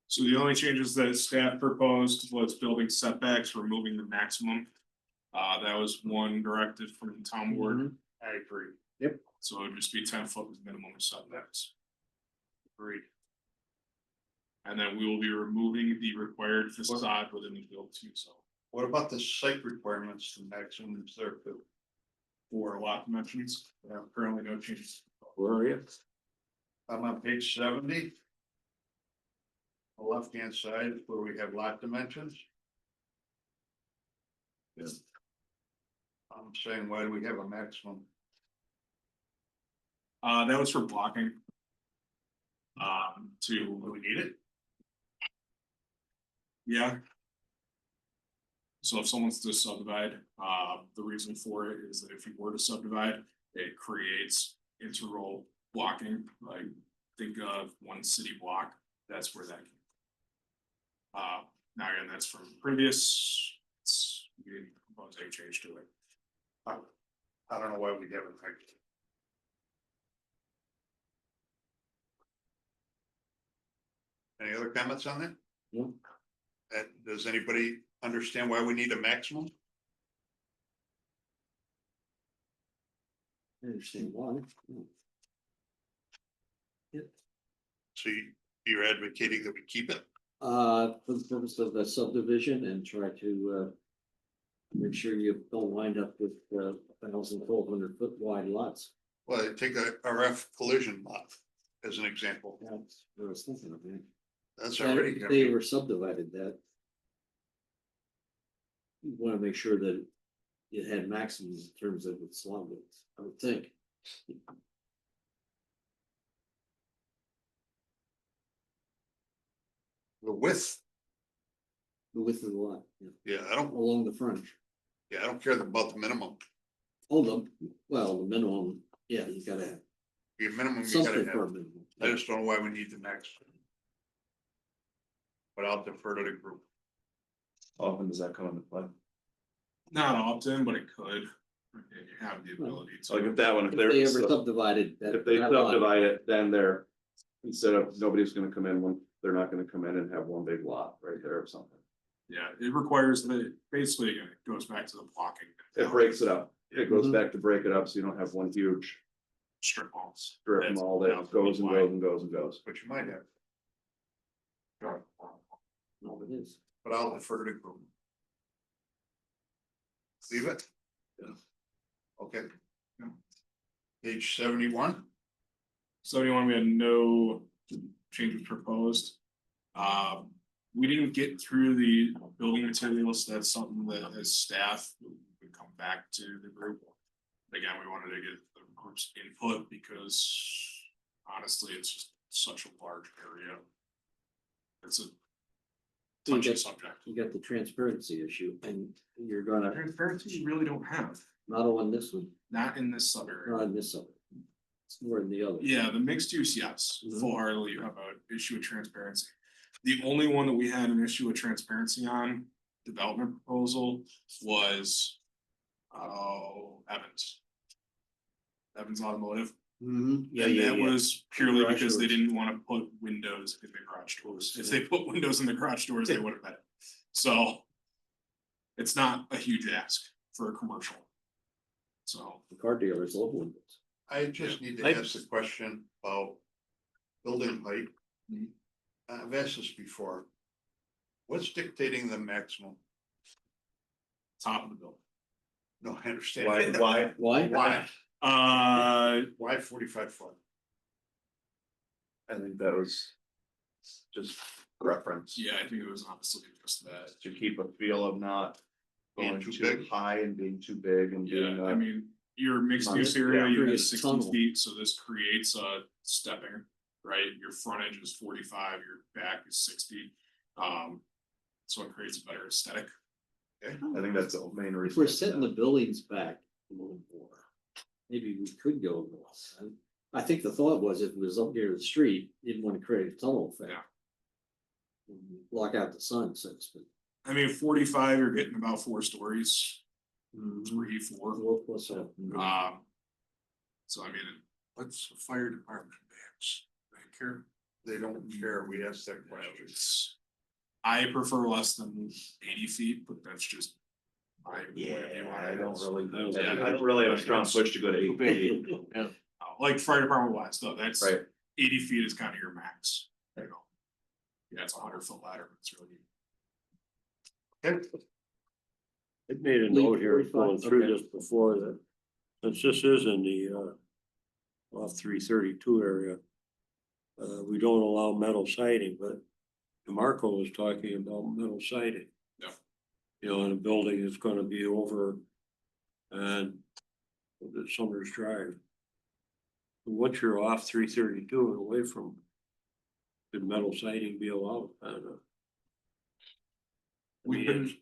so the only changes that staff proposed was building setbacks, removing the maximum. That was one directive from the town board. I agree. So it'd just be 10 foot with minimum setbacks. Agreed. And then we will be removing the required facade within the build too, so What about the site requirements, the maximums there too? for lot dimensions, currently no changes. where are you? I'm on page 70. The left-hand side is where we have lot dimensions. Yeah. I'm saying, why do we have a maximum? That was for blocking. Do we need it? Yeah. So if someone's to subdivide, the reason for it is that if you were to subdivide, it creates interroll blocking, like think of one city block, that's where that came. Now again, that's from previous, we didn't propose any change to it. I don't know why we haven't. Any other comments on that? No. Does anybody understand why we need a maximum? I understand why. So you're advocating that we keep it? For the purpose of the subdivision and try to make sure you don't wind up with 1,200 foot wide lots. Well, take a RF collision lot as an example. That's what I was thinking of, man. That's And already. if gonna they be- were subdivided that. You wanna make sure that it had maximums in terms of its lot width, I would think. The width, The width of the lot, yeah, I don't, along the front. yeah, I don't care about the minimum. Oh, the minimum, yeah, you gotta have Your minimum, you something gotta for a have. minimum. I just don't know why we need the next. But I'll defer to the group. How often does that come into play? Not often, but it could. You have the ability Like to. if that one, If if they they're, ever subdivided that. if they that lot, subdivide it, then they're, instead of, nobody's gonna come in when, they're not gonna come in and have one big lot right there or something. Yeah, it requires that, basically, again, it goes back to the blocking. It breaks it up. It goes Mhm. back to break it up, so you don't have one huge Strip malls. strip That's- mall that goes and goes and goes and goes. But you might have. No, it is. But I'll defer to group. Leave it? Yeah. Okay. Page 71. 71, we had no changes proposed. We didn't get through the building materials, that's something that as staff would come back to the group. Again, we wanted to get the group's input because honestly, it's just such a large area. It's a So you touchy got- subject. You got the transparency issue and you're gonna, Transparency, you really don't have, not on this one, not in this sub area. not on this other. It's more in the other. Yeah, the mixed use, yes, Mhm. full heartedly, you have an issue with transparency. The only one that we had an issue with transparency on, development proposal, was. Evans. Evans Automotive. Mhm. Yeah, And yeah, that yeah. was purely Garage because they doors. didn't wanna put windows in the garage doors. If they put windows in the garage doors, they would have met. So. It's not a huge ask for a commercial. So. The car dealers love windows. I just need to I- ask the question about building height. I've asked this before. What's dictating the maximum? Top of the building. No, I understand. Why? Why? Why 45 foot? I think that was just reference Yeah, I think it was honestly just that. to keep a feel of not Being going too too big? high and being too big and being, Yeah, I mean, your mixed Minus- use area, yeah, you have creates 60 tunnel. feet, so this creates a stepping, right? Your frontage is 45, your back is 60. So it creates a better aesthetic. I think that's the main If reason. we're setting the buildings back a little more, maybe we could go north. I think the thought was if it was up near the street, you didn't want to create a tunnel effect. Yeah. Block out the sun, so to speak. I mean, 45, you're getting about 4 stories, 3, 4. Four plus that. So I mean, What's the fire department max? They care. They don't care. We asked that question. it's, I prefer less than 80 feet, but that's just. My point of view on it. I don't really have a strong push to go to 8 feet. Like fire department wise, though, that's Right. 80 feet is kind of your max. You know. Yeah, it's a 100-foot ladder, but it's really. I made a note here going through this before that, since this is in the, off 332 area. We don't allow metal siding, but DeMarco was talking about metal siding. Yeah. You know, in a building that's gonna be over and the Summers Drive. Once you're off 332 and away from, could metal siding be allowed? I don't know. We couldn't,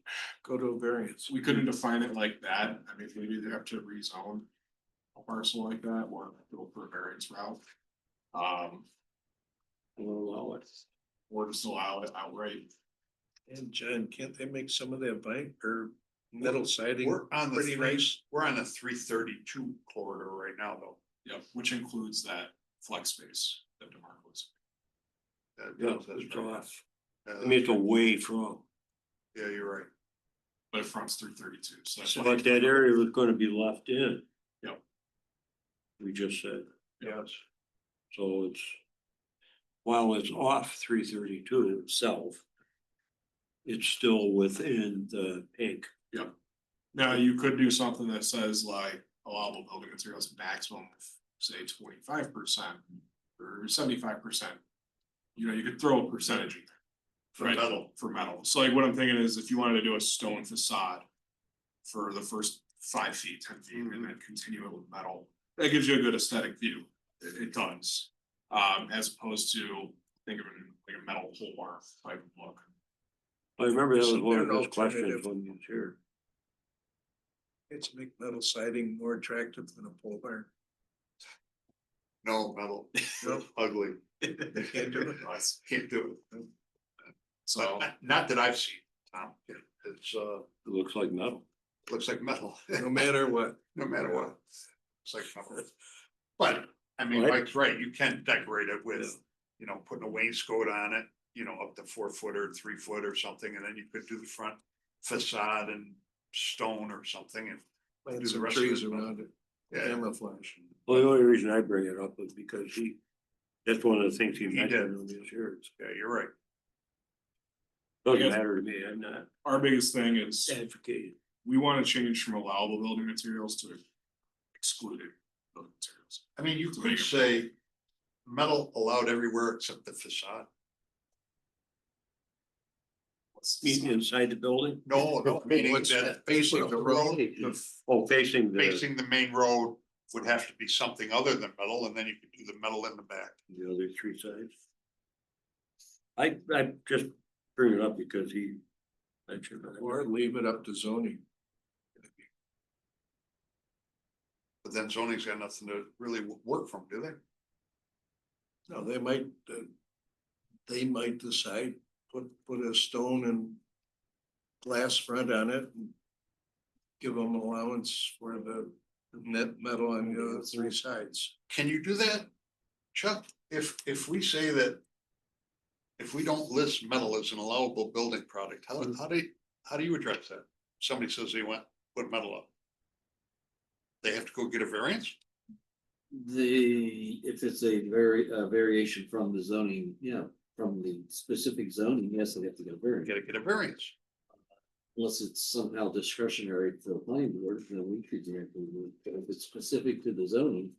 Go to a variance. we couldn't define it like that. I mean, maybe they have to rezone a parcel like that or go for a variance route. We'll allow it. Or just allow it outright. And John, can't they make some of that bank or metal siding We're on the pretty nice? we're on the 332 corridor right now, though. Yep, which includes that flex space that DeMarco's. Yeah, That's it's right. off. Yeah, I mean, it's away from, yeah, you're right. But it fronts 332, so that's. but that area was gonna be left in. Yep. We just said, Yes. so it's, while it's off 332 itself, it's still within the pink. Now, you could do something that says like allowable building materials maximum of say 25% or 75%. You know, you could throw a percentage in there. For Right, metal. for metal. So like what I'm thinking is if you wanted to do a stone facade for the first 5 feet, 10 feet, and then continue it with metal, that gives you a good aesthetic view. It does. As opposed to think of it like a metal pole bar type of look. I remember that was Isn't one there of an those questions alternative? when you was here. It's make metal siding more attractive than a pole barn. No, metal. No. Ugly. Can't do it. Can't do it. So Not that I've seen, Tom. It's It looks like metal. looks like metal, No matter what. no matter what. It's like metal. But, I mean, Right. Mike's right, you can decorate it with, you know, putting a wainscot on it, you know, up to 4 foot or 3 foot or something, and then you could do the front facade and stone or something, and Plant Do the some rest of trees it, around it, Yeah, camouflage. Well, the only reason I bring it up is because that's one of the things he He mentioned on the insurance. yeah, you're right. Doesn't Yes. matter to me, I'm not Our biggest thing is advocating. we want to change from allowable building materials to excluded building materials. I mean, you To could make it- say metal allowed everywhere except the facade. Meet inside the building? No, meaning What's that facing the road? Oh, facing the, facing the main road would have to be something other than metal, and then you could do the metal in the back. the other three sides. I just bring it up because he mentioned it. Or leave it up to zoning. But then zoning's got nothing to really work from, do they? No, they might decide, put a stone and glass front on it and give them allowance for the net metal on the other three sides. Can you do that, Chuck? If we say that if we don't list metal as an allowable building product, how do you address that? Somebody says they want, put metal up. They have to go get a variance? If it's a variation from the zoning, from the specific zoning, yes, they have to get a variance. Gotta get a variance. Unless it's somehow discretionary for the planning board, then we could grant it. But if it's specific to the zoning,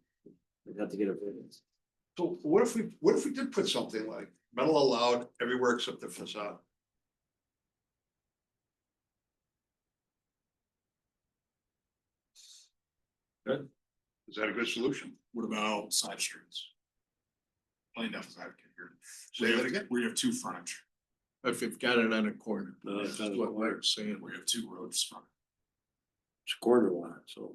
they'd have to get a variance. So what if we did put something like metal allowed everywhere except the facade? Good. Is that a good solution? What about side streets? Plain devil's advocate here. Say that again? We have two frontage, If you've got it on a corner, No, that's it's not a what corner. Mark's saying. we have two roads front. It's a corner lot, so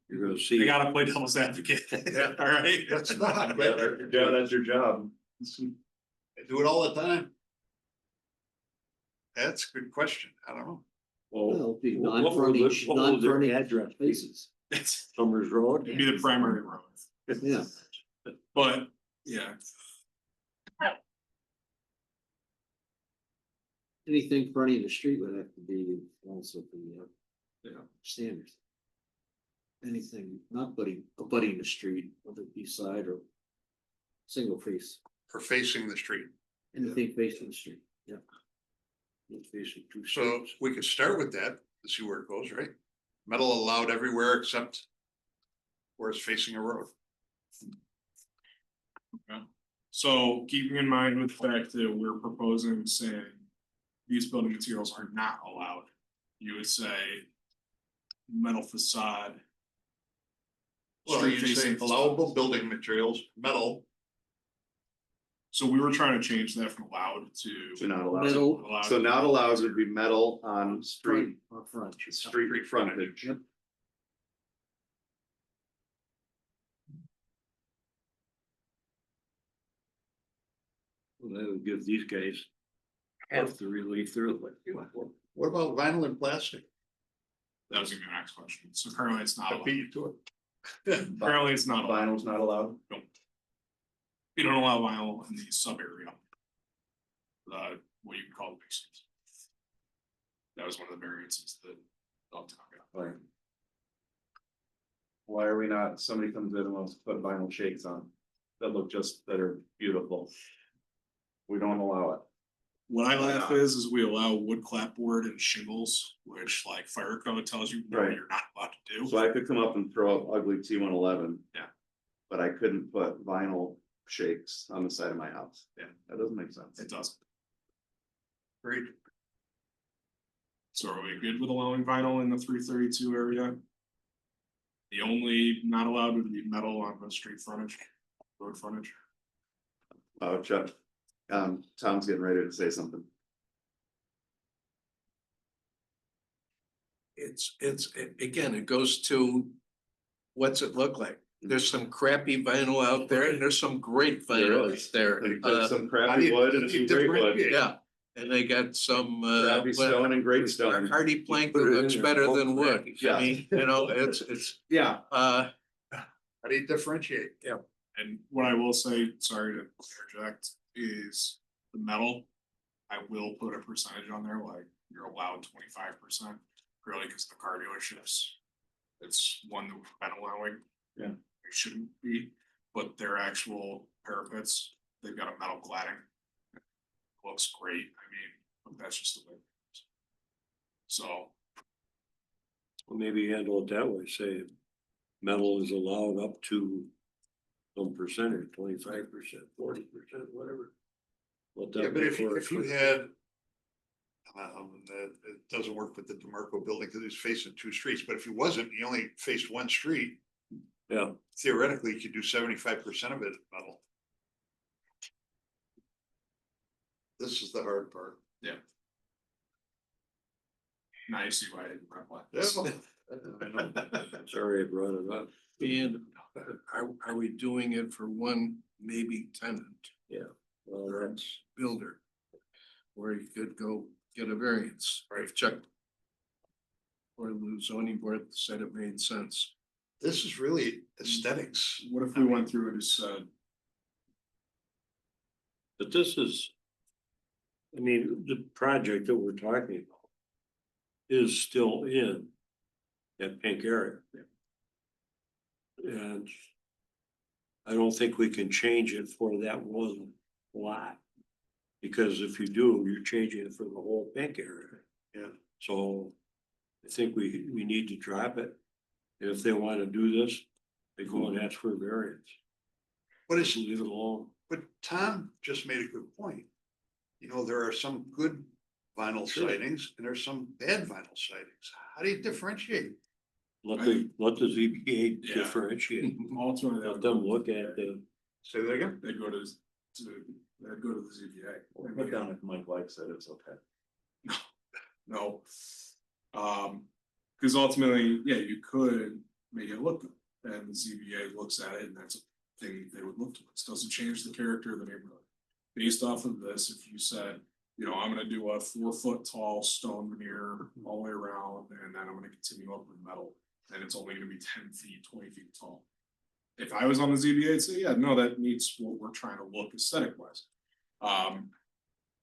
you're gonna see. They gotta play devil's advocate. Yeah. All right. That's not. Yeah, that's your job. I do it all the time. That's a good question. I don't know. Well, Well, it'd be what will non-frontage, what will their non-frontage address be? spaces. It's, Summers Road? it'd be the primary road, Yeah, but yeah, anything fronting the street would have to be also the, standards. Anything not abutting the street, whether it be side or single face, For facing the street. anything facing the street, yeah. Facing two So streets. we could start with that to see where it goes, right? Metal allowed everywhere except where it's facing a road. so keeping in mind with the fact that we're proposing saying. These building materials are not allowed, you would say. Metal facade. Well, street you say facing facade. allowable building materials, metal, So we were trying to change that from allowed So to. not allowed. Metal allowed. So not allowed would be metal on street, front. street frontage. Yep. Well, that would give these guys half the relief they're looking for. what about vinyl and plastic? That was gonna be my next question, so currently it's not I allowed, beat you to it. currently it's not allowed, Vinyl's not allowed. we don't allow vinyl in the sub area. What you can call the basement. That was one of the variances that Uptown got. Right. Why are we not, somebody comes in and wants to put vinyl shakes on, that look that are beautiful. We don't allow it. What I laugh is we allow wood clapboard and shingles, which like fire code tells you, no, Right. you're not allowed to do. So I could come up and throw up ugly T111. Yeah. But I couldn't put vinyl shakes on the side of my house. Yeah. That doesn't make sense. It doesn't. Great. So are we good with allowing vinyl in the 332 area? The only not allowed would be metal on the street frontage, road frontage. Oh, Chuck, Tom's getting ready to say something. Again, it goes to, what's it look like? There's some crappy vinyl out there and there's some great vinyl out there. There's some crappy wood and some great wood. Yeah, and they got some, Crappy stone and great stone. hardy plank Put that it in looks there. better than wood. Yeah. I mean, it's, Yeah. How do you differentiate? And what I will say, sorry to interject, is the metal. I will put a percentage on there, like you're allowed 25%, purely because the car dealerships It's one that we've been allowing. Yeah. It shouldn't be, but their actual parapets, they've got a metal cladding. Looks great, I mean, but that's just the way. it is. So, Well, maybe handle it that way, say metal is allowed up to some percentage, 25%, 40%, whatever. Let that Yeah, but be if for if you it. had. It doesn't work with the DeMarco building because he's facing two streets, but if he wasn't, he only faced one street. Yeah, Theoretically, you could do 75% of it metal. This is the hard part. now you see why I didn't run one. I know. sorry I brought it up. And are we doing it for one, maybe tenant Well, that's, builder? Or you could go get a variance, right, check. Or the zoning board said it made sense. This is really aesthetics. What if we went through and just said, but this is, I mean, the project that we're talking about is still in that pink area. And I don't think we can change it for that one lot. Because if you do, you're changing it for the whole pink area. Yeah. So I think we need to drop it. And if they wanna do this, they go and ask for a variance. What is, Leave it alone. but Tom just made a good point. You know, there are some good vinyl sidings and there's some bad vinyl sidings. How do you differentiate? Let the ZBA Yeah. differentiate. ultimately, Let them look at the, Say that again? they go to they'd go to the ZBA. Put down if Mike likes it, it's okay. No. Cause ultimately, yeah, you could make it look good, and the ZBA looks at it, and that's a thing they would look towards, doesn't change the character of the neighborhood. Based off of this, if you said, you know, I'm gonna do a 4 foot tall stone veneer all the way around, and then I'm gonna continue up with metal, and it's only gonna be 10 feet, 20 feet tall. If I was on the ZBA, I'd say, yeah, no, that meets what we're trying to look aesthetic wise.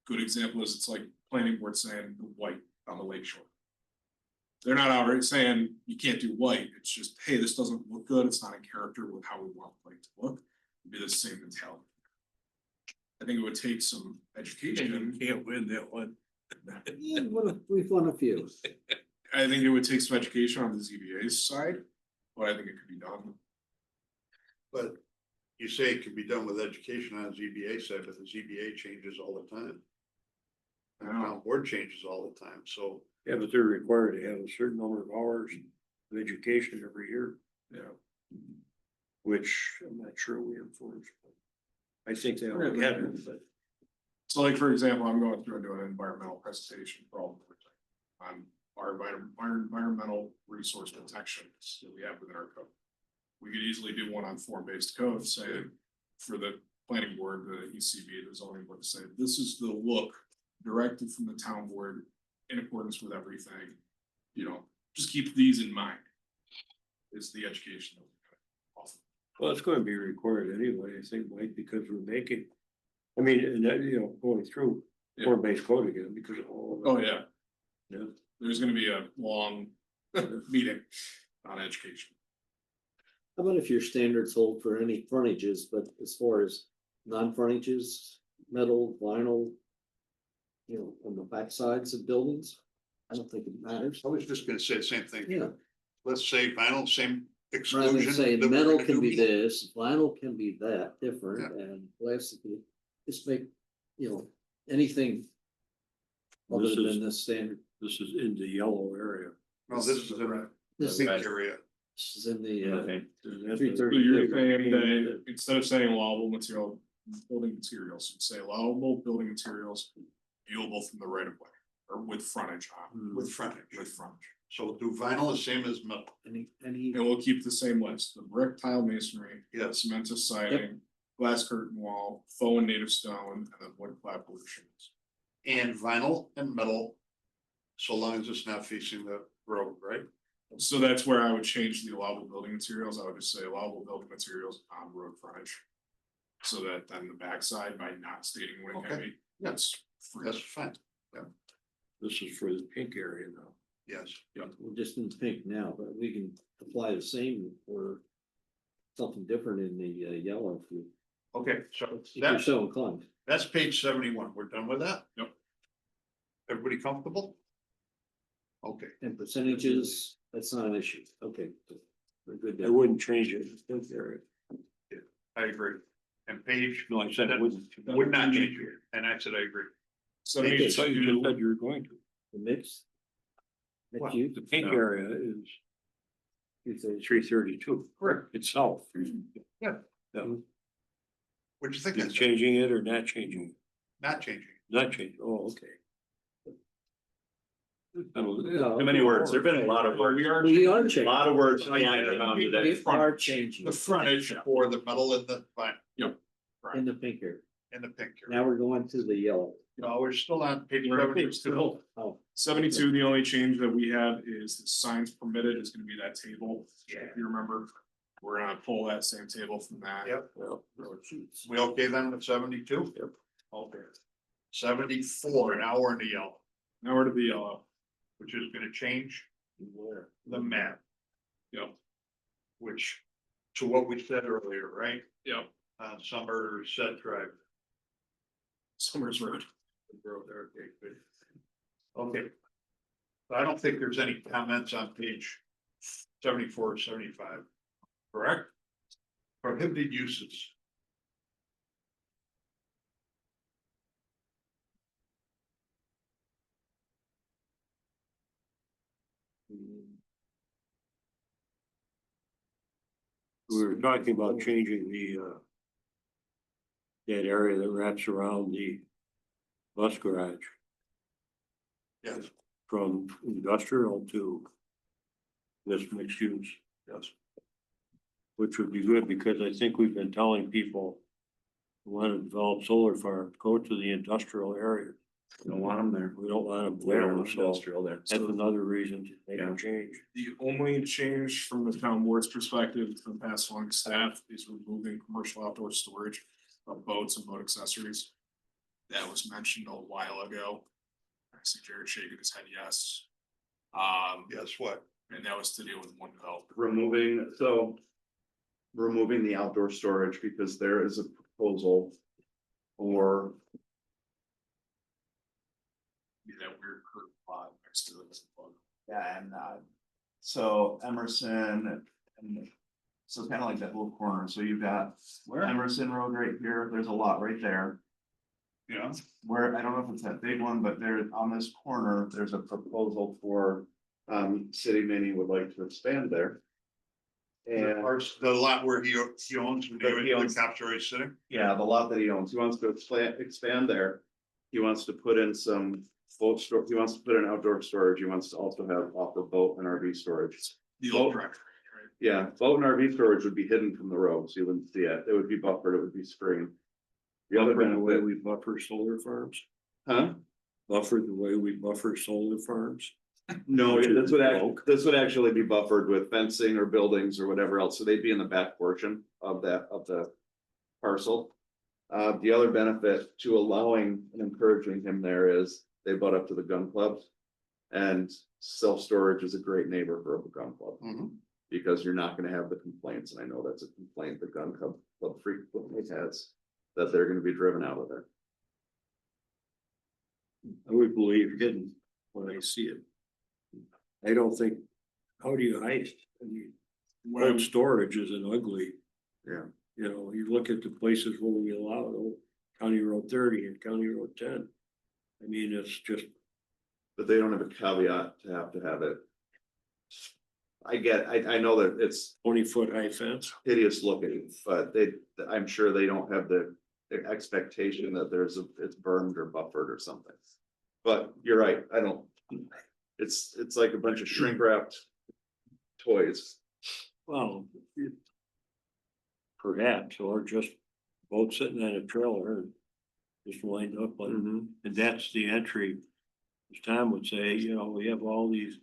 Good example is it's like planning board saying the white on the lake shore. They're not outright saying you can't do white, it's just, hey, this doesn't look good, it's not in character with how we want the lake to look. It'd be the same mentality. I think it would take some education. You can't win that one. Yeah, we've won a few. I think it would take some education on the ZBA's side, but I think it could be done. But you say it can be done with education on ZBA side, but the ZBA changes all the time. And the town board changes all the time, so. yeah, but they're required to have a certain number of hours of education every year. Yeah. Which I'm not sure we enforce. I think they already have it, but So like, for example, I'm going through and doing an environmental presentation for all of the on our environmental resource protections that we have within our code. We could easily do one on form-based code saying for the planning board, the ECB, the zoning board, to say, this is the look directed from the town board in accordance with everything. You know, just keep these in mind. Is the education that we're offering. well, it's going to be required anyway, I think, Mike, because we're making. I mean, and that, you know, going through Yeah. form-based code again because of all. Oh, yeah. Yeah. There's gonna be a long meeting on education. How about if your standards hold for any frontages, but as far as non-frontages, metal, vinyl, you know, on the back sides of buildings? I don't think it matters. I was just gonna say the same thing. Yeah, Let's say vinyl, same rather than exclusion. saying that we're metal gonna can do be metal. this, vinyl can be that, different, and plastic, just make, you know, anything other This than is- the standard. This is in the yellow area. No, this is in the This pink area. is in the, Okay. And that's- 330. So you're saying that instead of saying allowable material, building materials, you'd say allowable building materials viewable from the right of way or with frontage on, With frontage. with frontage. So do vinyl the same as metal. any, And we'll keep the same list, the brick, tile masonry, Yes. cementous siding, glass curtain wall, faux and native stone, and then wood clapboards. And vinyl and metal, so long as it's not facing the road, right? So that's where I would change the allowable building materials, I would just say allowable building materials on road frontage. So that then the backside, by not stating what it can Okay. be, that's free. That's fine. This is for the pink area now. Yes, We're just in pink now, but we can apply the same or something different in the yellow if you, okay, so if you're that's, so inclined. that's page 71. We're done with that? Yep. Everybody comfortable? Okay, And percentages, that's not an issue. Okay. We're good I there. wouldn't change it. Think there. I agree. And page, No, I said I wouldn't. would not change it, and I said I agree. I thought you just 72, said you were going to. The mix? What? Mixed use? The pink area is You say 332 Correct. itself. Yeah. Yeah. What'd you think? You're I said? changing it or not changing it? Not changing. Not changing, oh, okay. No. Too many words. There've been a lot of words. we are. We are A changing. lot of words flying around today. We are changing. The frontage for the metal and the fine, In the pink area. and the pink here. Now we're going to the yellow. No, we're still on page We're on 72. page two. Oh, 72, the only change that we have is the signs permitted is gonna be that table. If you remember, we're gonna pull that same table from that. Yep. Well, We okay then with 72? Yep. Okay. 74, now we're in the yellow, Now we're to the yellow. which is gonna change the map, Yep, which to what we said earlier, right? yep. On Somerset Drive. Summers Road. Road there, okay, good. Okay. I don't think there's any comments on page 74 or 75, correct? Prohibited uses. we were talking about changing the, that area that wraps around the bus garage Yes, from industrial to this mixed use, yes. which would be good because I think we've been telling people who want to develop solar farms, go to the industrial area. Don't want them there. We don't want them We don't there, want so industrial there. that's another reason to make Yeah. a change. The only change from the town board's perspective from past along staff is removing commercial outdoor storage of boats and boat accessories. That was mentioned a while ago. I see Jared shaking his head yes. Guess what? And that was to deal with one developer. Removing the outdoor storage because there is a proposal for, Be that weird curved lot next to it. yeah, and so Emerson and so kind of like that little corner. So you've got Emerson Road right here. There's a lot right there. Yeah, Where, I don't know if it's that big one, but there, on this corner, there's a proposal for, City Mini would like to expand there. And, the lot where he owns, That he owns. the cops are already sitting. yeah, the lot that he owns, he wants to expand there. He wants to put in some boat store, he wants to put in outdoor storage, he wants to also have offer boat and RV storage. The old driver, right? Yeah, boat and RV storage would be hidden from the road, so you wouldn't see it, it would be buffered, it would be screened. The other Buffer the way benefit, we buffer solar farms, huh? buffer the way we buffer solar farms. No, Which is this would actually be buffered with fencing or buildings or whatever else, so they'd be in the back portion of that, of the parcel. The other benefit to allowing and encouraging him there is they butt up to the gun club. And self-storage is a great neighbor for a gun club. Because you're not gonna have the complaints, and I know that's a complaint the gun club frequently has, that they're gonna be driven out of there. I would believe hidden when I see it. I don't think, how do you hide? I mean, cold storage is an ugly, Yeah. you know, you look at the places where we allow it, County Road 30 and County Road 10. I mean, it's just, But they don't have a caveat to have it. I know that it's 20-foot high fence. hideous looking, but I'm sure they don't have the expectation that it's burned or buffered or something. But you're right, it's like a bunch of shrink wrapped toys. Well, perhaps, or just boat sitting on a trailer and just lined up like, and that's the entry. As Tom would say, you know, we have all these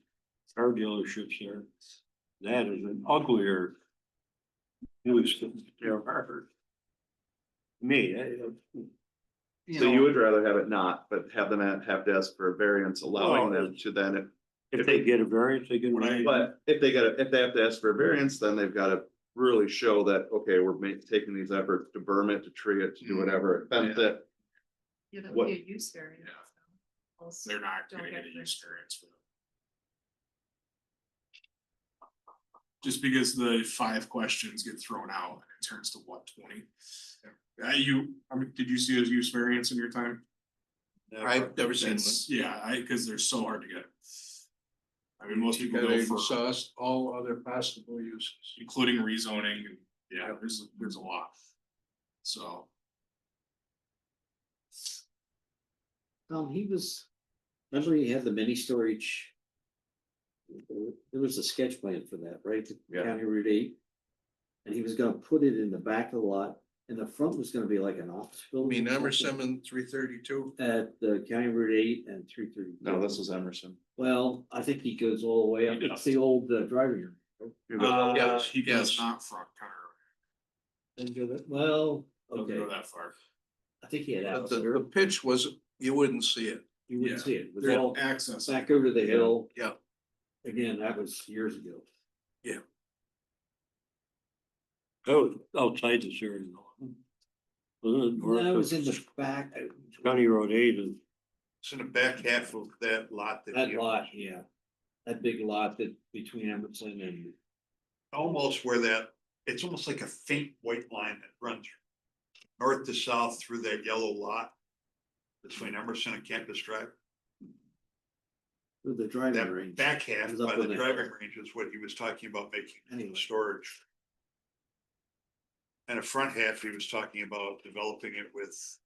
car dealerships there. That is an uglier use than their harbor. Me, So you would rather have it not, but have them have to ask for a variance allowing them to then If they get a variance, they get a variance. But if they have to ask for a variance, then they've gotta really show that, okay, we're taking these efforts to berm it, to tree it, to do whatever, fence it. Yeah, that What- would be a use variance. Yeah. though. Also, They're not don't getting get any the- use variance for them. Just because the 5 questions get thrown out, it turns to what, 20? Did you see a use variance in your time? I've never seen one. That's, yeah, cause they're so hard to get. I mean, most You people gotta go for, exhaust all other possible uses. including rezoning, and yeah, there's a lot. So, He was, remember he had the mini storage? There was a sketch plan for that, right? Yeah. County Route 8. And he was gonna put it in the back of the lot, and the front was gonna be like an office I building. mean, or Emerson something and 332. At the County Route 8 and 330. No, this is Emerson. Well, I think he goes all the way up, it's the old driving room. You go- Yes, he does yes. not front counter, Didn't go that, well, doesn't okay, go that far. I think he had But out the there, pitch was, you wouldn't see it. you wouldn't yeah. see it, it was There's all access. back over the hill. Yeah. Again, that was years ago. Oh, outside the area. Wasn't it north That of was in the back, County Road 8 and It's in the back half of that lot. that lot, yeah. That big lot that between Emerson and, Almost where that, it's almost like a faint white line that runs north to south through that yellow lot between Emerson and Campus Drive. with the driving That range. back half It was up by on the the driving hill. range is what he was talking about making Anyway. storage. And the front half, he was talking about developing it with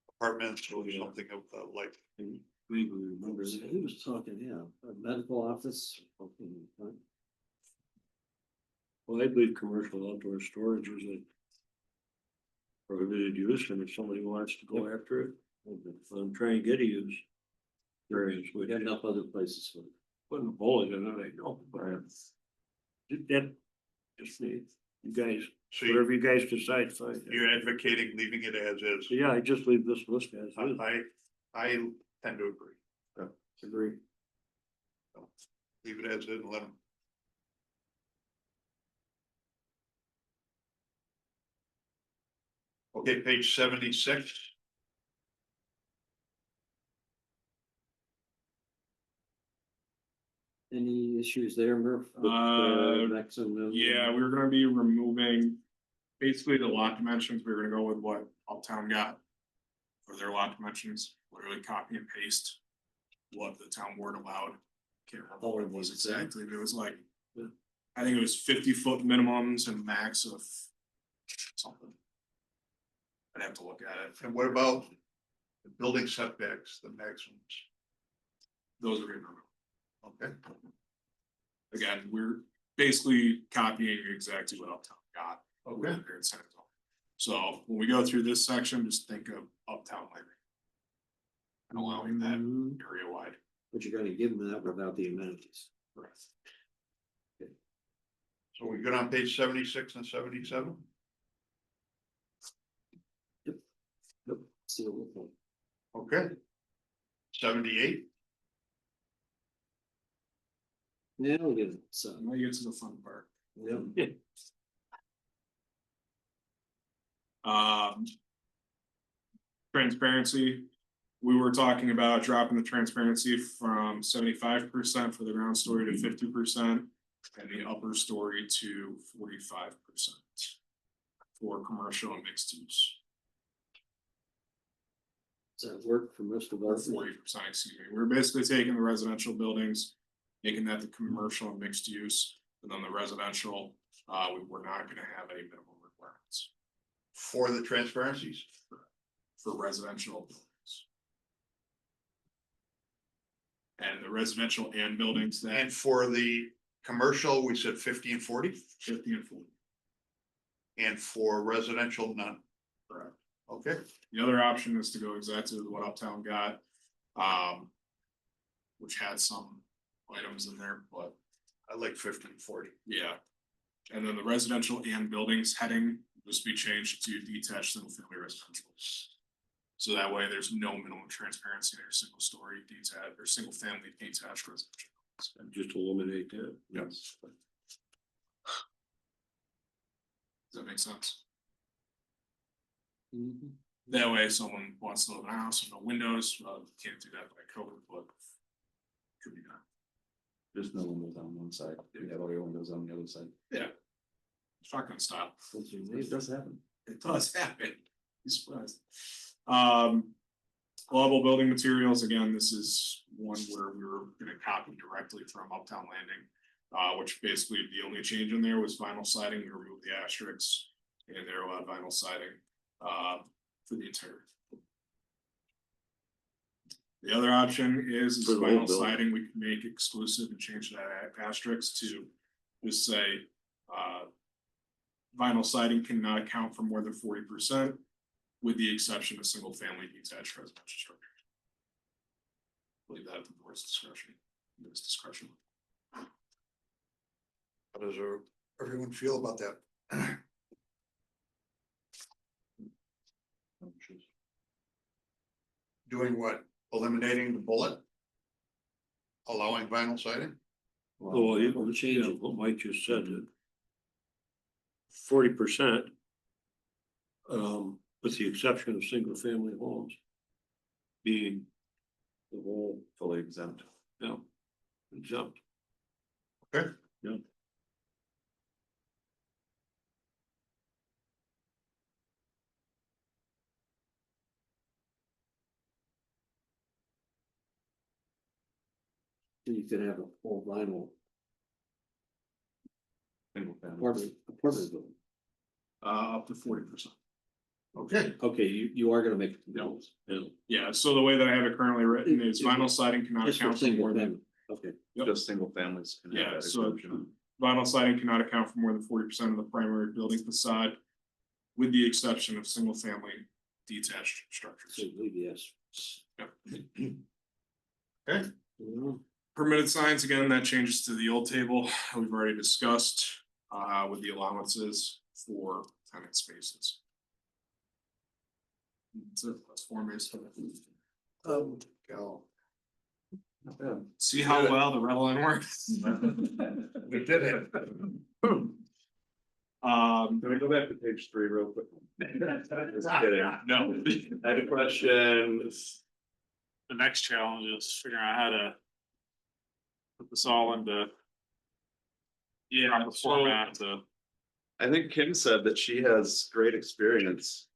apartments or something of like. Vaguely remember, he was talking, yeah, a medical office. something, right? well, I believe commercial outdoor storage is a prohibited use, and if somebody wants to go after it, I'm trying to get a use. Variance, We which got enough other places for it. putting a bullet in it, I know, but that just me, you guys, So whatever you guys decide, fine. you're advocating leaving it as is. So yeah, I just leave this list as is. I tend to agree. Agree. Leave it as is and let them. Okay, page 76. Any issues there, Murph? with, maximum? Yeah, we were gonna be removing basically the lot dimensions. We were gonna go with what Uptown got for their lot dimensions, literally copy and paste what the town board allowed. Can't remember what it was exactly, but it was like, I think it was 50-foot minimums and max of something. I'd have to look at it. And what about the building setbacks, the maximums? Those are in removed. Okay, Again, we're basically copying exactly what Uptown got. okay. Their incentive zone. So when we go through this section, just think of Uptown living. And allowing that Mhm. area wide. But you're gonna give them that without the amenities. Correct. So we good on page 76 and 77? See what we think. Okay. 78, Yeah, we'll get it, so, Now you get to the fun part. yeah. Transparency, we were talking about dropping the transparency from 75% for the ground story to 50%. And the upper story to 45% for commercial and mixed use, Does that work for most of or our? 40%, excuse me. We're basically taking the residential buildings, making that the commercial and mixed use, and then the residential, we were not gonna have any minimum requirements for the transparencies. for residential buildings. And the residential and buildings that And for the commercial, we said 50 and 40, 50 and 40. and for residential, none. Correct. Okay, The other option is to go exactly with what Uptown got. Which had some items in there, but I like 50 and 40. yeah. And then the residential and buildings heading just be changed to detached single family residential. So that way there's no minimum transparency in your single story detached or single family detached residential. Just eliminate that. Yes. Does that make sense? Mhm. That way, if someone wants to live in a house with no windows, can't do that by code, but could be done. There's no windows on one side, you have all your windows on the other side. Shotgun style. It does happen. It does happen. Be surprised. Global building materials, again, this is one where we were gonna copy directly from Uptown Landing. Which basically the only change in there was vinyl siding, we removed the asterisks. And they're allowed vinyl siding, for the interior. The other option is For the whole vinyl building. siding, we can make exclusive and change that asterisk to just say, vinyl siding cannot account for more than 40%, with the exception of single family detached residential structures. Leave that at the board's discretion, this discretion. How does everyone feel about that? Doing what? Eliminating the bullet? Allowing vinyl siding? Oh, you can change it, what Mike just said, that 40%. With the exception of single family homes. Being the whole, Fully exempt. exempt. Okay. Yeah. You could have a full vinyl Single family. apartment building. Up to 40%. Okay, Okay, you are gonna make it. Those. Yeah, so the way that I have it currently written is vinyl siding cannot Just for account for single more than. family, okay. Yep. Just single families can have Yeah, that so exemption. vinyl siding cannot account for more than 40% of the primary building facade. With the exception of single family detached structures. So leave yes. okay, Mhm. Permitted signs, again, that changes to the old table we've already discussed, with the allowances for tenant spaces. That's form-based. go. Not bad. See how well the red line works? We did it. Can we go back to page 3 real quick? Just kidding. No. I had a question. The next challenge is figuring out how to put this all into proper format to. I think Kim said that she has great experience.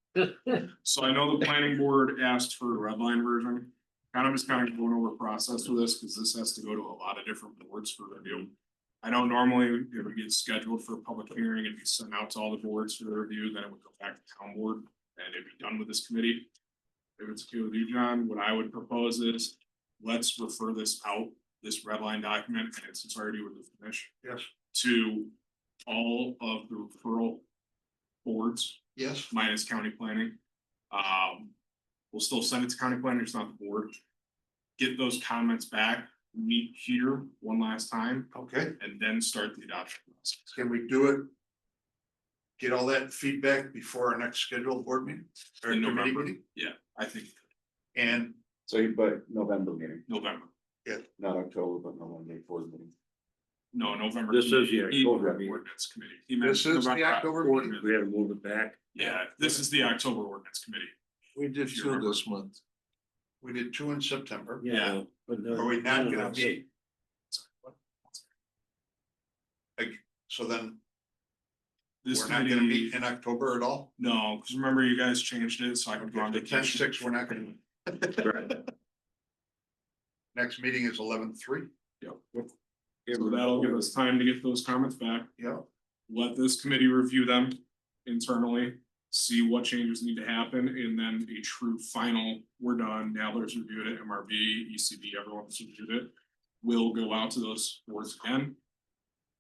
So I know the planning board asked for a red line version. Kind of going over process with this, because this has to go to a lot of different boards for review. I know normally it would get scheduled for a public hearing and be sent out to all the boards for their review, then it would go back to town board and it'd be done with this committee. If it's okay with you, John, what I would propose is, let's refer this out, this red line document, and it's already with the finish, Yes, to all of the referral boards yes, minus county planning. We'll still send it to county planning, it's not the board. Get those comments back, meet here one last time, okay, and then start the adoption process. can we do it? Get all that feedback before our next scheduled board meeting? Or In committee November. meeting? Yeah, I think And, But November meeting, November, not October, but November board meeting. no, November. This is the He- October meeting. Ordinance committee. He meant This is the November October meeting? ordinance. We had to move it back. Yeah, this is the October ordinance committee. We did If you two remember. this month. we did 2 in September. Yeah. But no. Are we not no, gonna no. meet? So then This we're not gonna meet committee, in October at all? no, because remember you guys changed it, so I could go on The vacation. 10-6, we're not gonna. Next meeting is 11-3. So that'll give us time to get those comments back. Yeah. Let this committee review them internally, see what changes need to happen, and then a true final, we're done, Nadler's reviewed it, MRB, ECB, everyone's reviewed it. We'll go out to those boards again.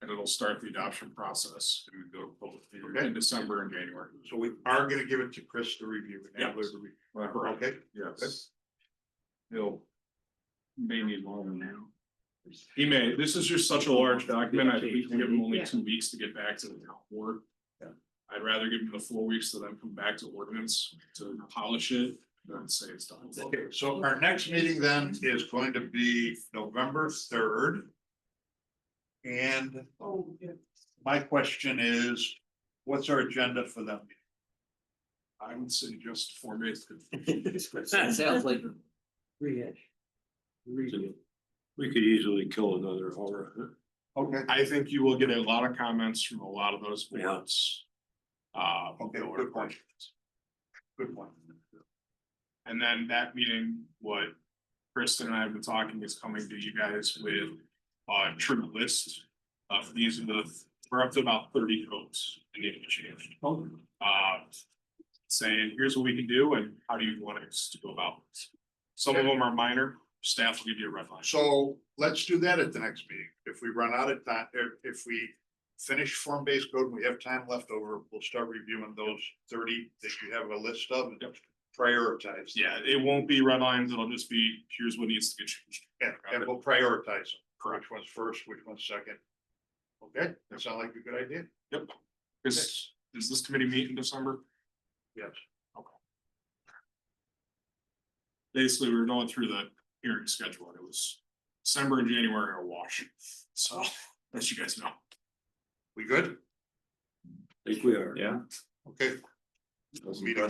And it'll start the adoption process and go to public hearing in December and January. So we are gonna give it to Chris to review. And Yeah. Adler to review. Correct. Okay, Yes. He'll. May need longer now. He may, this is just such a large document, I think we can give him only 2 weeks to get back to the town board. Yeah. I'd rather give him the 4 weeks to then come back to ordinance to polish it, than say it's done. okay, so our next meeting then is going to be November 3rd. And Oh, yeah. my question is, what's our agenda for them? I would say just form-based. That sounds like. Rehash. We could easily kill another hour. Okay. I think you will get a lot of comments from a lot of those boards. Okay, that were good point. questions. Good point. And then that meeting, what Kristen and I have been talking is coming to you guys with a true list of these are the, we're up to about 30 codes that need to be changed. Saying, here's what we can do and how do you want us to go about this? Some of them are minor, staff will give you a red line. So let's do that at the next meeting. If we run out of time, if we finish form-based code and we have time left over, we'll start reviewing those 30 that you have a list of and Yep. prioritize. Yeah, it won't be red lines, it'll just be, here's what needs to get changed. Yeah, and we'll prioritize them. Which one's first, which one's second. Okay, that sound like a good idea? Yep. Is this committee meet in December? Yes. Basically, we were going through the hearing schedule and it was December and January are a wash. So, as you guys know. We good? I think we are. Yeah. Okay. Meeting